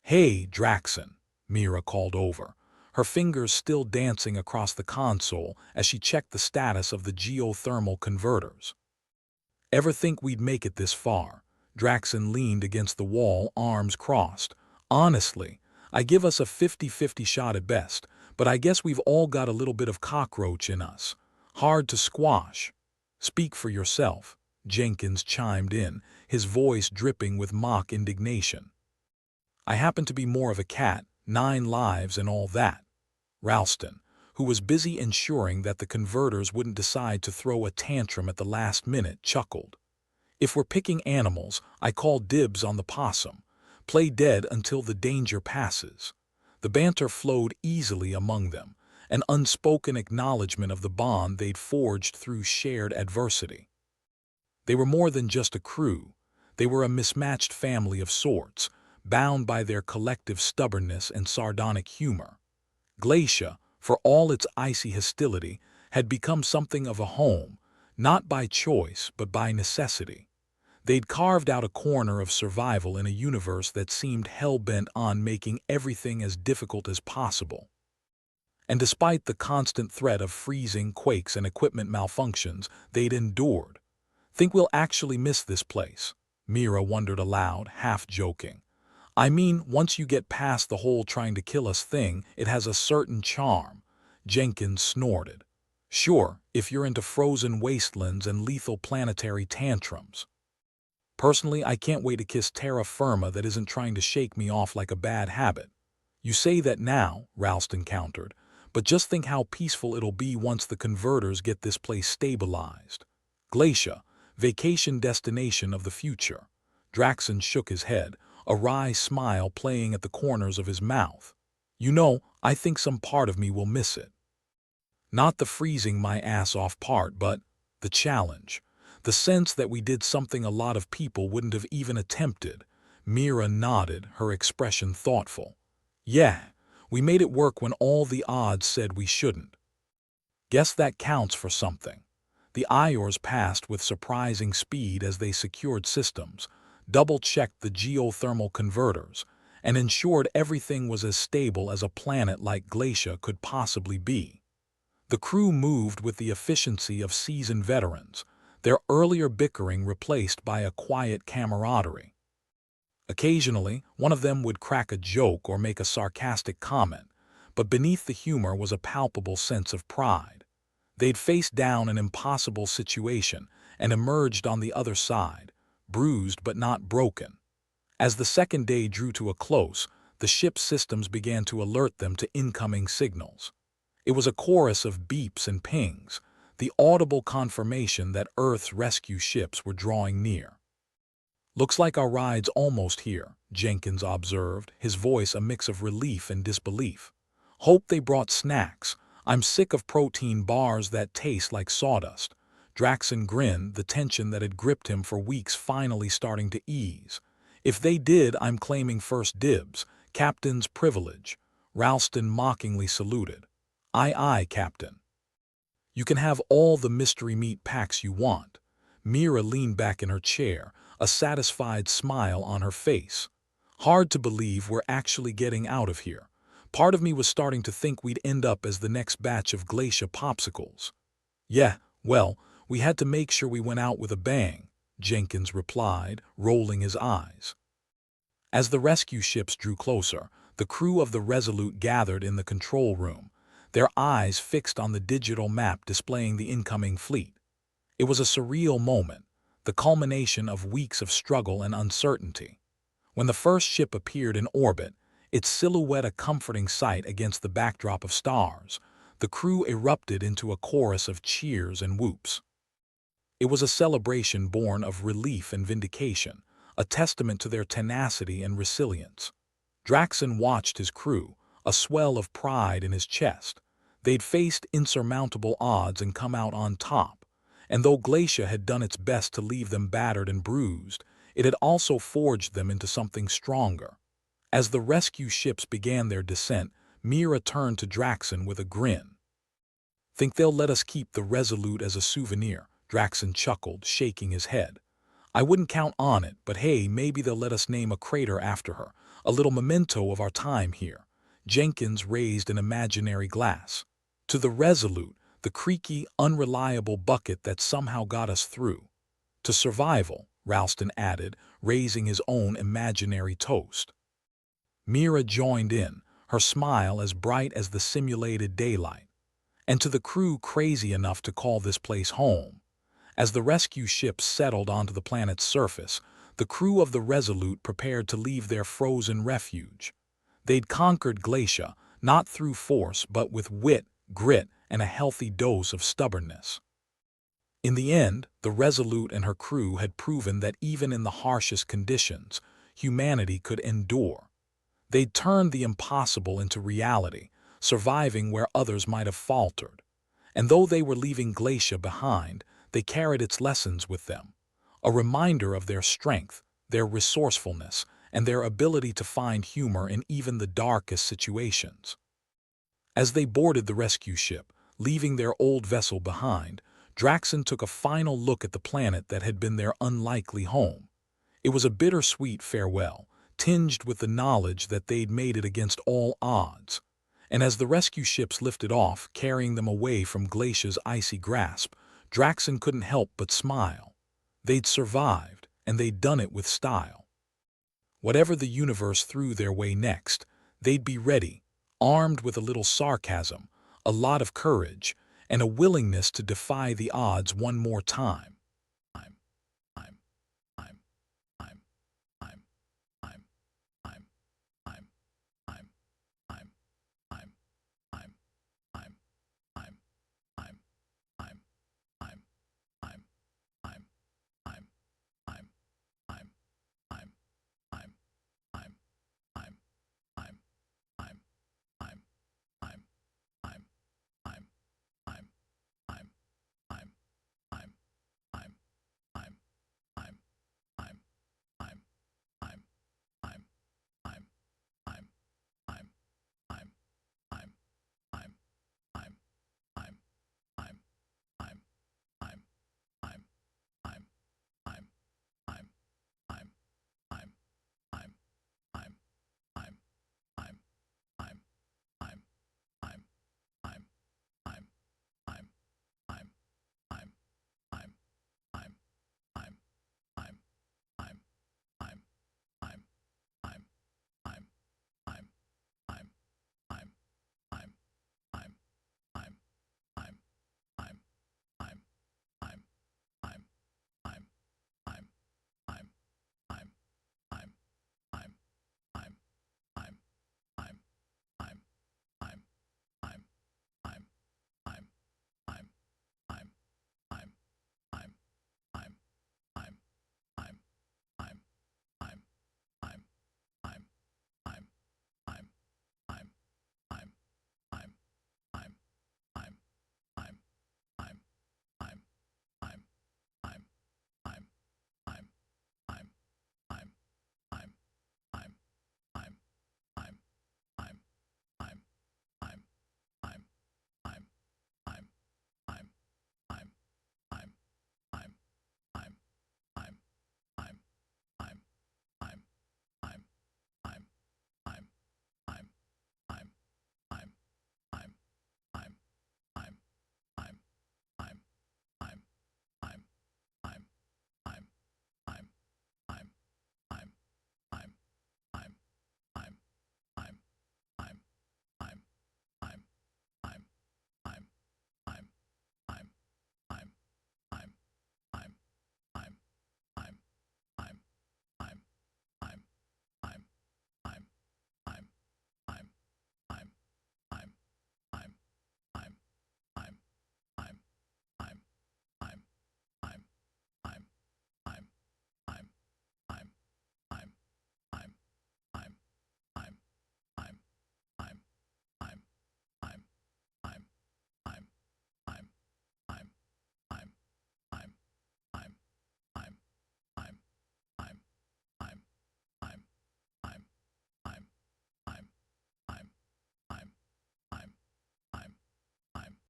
"Hey, Draxon," Mira called over, her fingers still dancing across the console as she checked the status of the geothermal converters. "Ever think we'd make it this far?" Draxon leaned against the wall, arms crossed. "Honestly, I give us a 50-50 shot at best, but I guess we've all got a little bit of cockroach in us. Hard to squash." "Speak for yourself," Jenkins chimed in, his voice dripping with mock indignation. "I happen to be more of a cat, 9 lives and all that." Ralston, who was busy ensuring that the converters wouldn't decide to throw a tantrum at the last minute, chuckled. "If we're picking animals, I call dibs on the possum. Play dead until the danger passes." The banter flowed easily among them, an unspoken acknowledgement of the bond they'd forged through shared adversity. They were more than just a crew. They were a mismatched family of sorts, bound by their collective stubbornness and sardonic humor. Glacia, for all its icy hostility, had become something of a home, not by choice but by necessity. They'd carved out a corner of survival in a universe that seemed hell-bent on making everything as difficult as possible. And despite the constant threat of freezing, quakes, and equipment malfunctions, they'd endured. "Think we'll actually miss this place?" Mira wondered aloud, half joking. "I mean, once you get past the whole trying to kill us thing, it has a certain charm." Jenkins snorted. "Sure, if you're into frozen wastelands and lethal planetary tantrums. Personally, I can't wait to kiss terra firma that isn't trying to shake me off like a bad habit." "You say that now," Ralston countered, "but just think how peaceful it'll be once the converters get this place stabilized. Glacia, vacation destination of the future." Draxon shook his head, a wry smile playing at the corners of his mouth. You know, I think some part of me will miss it. Not the freezing my ass off part, but the challenge. The sense that we did something a lot of people wouldn't have even attempted. Mira nodded, her expression thoughtful. Yeah, we made it work when all the odds said we shouldn't. Guess that counts for something. The Iors passed with surprising speed as they secured systems, double-checked the geothermal converters, and ensured everything was as stable as a planet like Glacia could possibly be. The crew moved with the efficiency of seasoned veterans, their earlier bickering replaced by a quiet camaraderie. Occasionally, one of them would crack a joke or make a sarcastic comment, but beneath the humor was a palpable sense of pride. They'd faced down an impossible situation and emerged on the other side, bruised but not broken. As the second day drew to a close, the ship's systems began to alert them to incoming signals. It was a chorus of beeps and pings, the audible confirmation that Earth's rescue ships were drawing near. Looks like our ride's almost here, Jenkins observed, his voice a mix of relief and disbelief. Hope they brought snacks. I'm sick of protein bars that taste like sawdust. Draxon grinned, the tension that had gripped him for weeks finally starting to ease. If they did, I'm claiming first dibs. Captain's privilege. Ralston mockingly saluted. Aye, aye, Captain. You can have all the mystery meat packs you want. Mira leaned back in her chair, a satisfied smile on her face. Hard to believe we're actually getting out of here. Part of me was starting to think we'd end up as the next batch of Glacia popsicles. Yeah, well, we had to make sure we went out with a bang, Jenkins replied, rolling his eyes. As the rescue ships drew closer, the crew of the Resolute gathered in the control room, their eyes fixed on the digital map displaying the incoming fleet. It was a surreal moment, the culmination of weeks of struggle and uncertainty. When the first ship appeared in orbit, its silhouette a comforting sight against the backdrop of stars, the crew erupted into a chorus of cheers and whoops. It was a celebration born of relief and vindication, a testament to their tenacity and resilience. Draxon watched his crew, a swell of pride in his chest. They'd faced insurmountable odds and come out on top, and though Glacia had done its best to leave them battered and bruised, it had also forged them into something stronger. As the rescue ships began their descent, Mira turned to Draxon with a grin. Think they'll let us keep the Resolute as a souvenir? Draxon chuckled, shaking his head. I wouldn't count on it, but hey, maybe they'll let us name a crater after her, a little memento of our time here. Jenkins raised an imaginary glass. To the Resolute, the creaky, unreliable bucket that somehow got us through. To survival, Ralston added, raising his own imaginary toast. Mira joined in, her smile as bright as the simulated daylight. And to the crew crazy enough to call this place home. As the rescue ships settled onto the planet's surface, the crew of the Resolute prepared to leave their frozen refuge. They'd conquered Glacia, not through force but with wit, grit, and a healthy dose of stubbornness. In the end, the Resolute and her crew had proven that even in the harshest conditions, humanity could endure. They'd turned the impossible into reality, surviving where others might have faltered. And though they were leaving Glacia behind, they carried its lessons with them, a reminder of their strength, their resourcefulness, and their ability to find humor in even the darkest situations. As they boarded the rescue ship, leaving their old vessel behind, Draxon took a final look at the planet that had been their unlikely home. It was a bittersweet farewell, tinged with the knowledge that they'd made it against all odds. And as the rescue ships lifted off, carrying them away from Glacia's icy grasp, Draxon couldn't help but smile. They'd survived, and they'd done it with style. Whatever the universe threw their way next, they'd be ready, armed with a little sarcasm, a lot of courage, and a willingness to defy the odds one more time.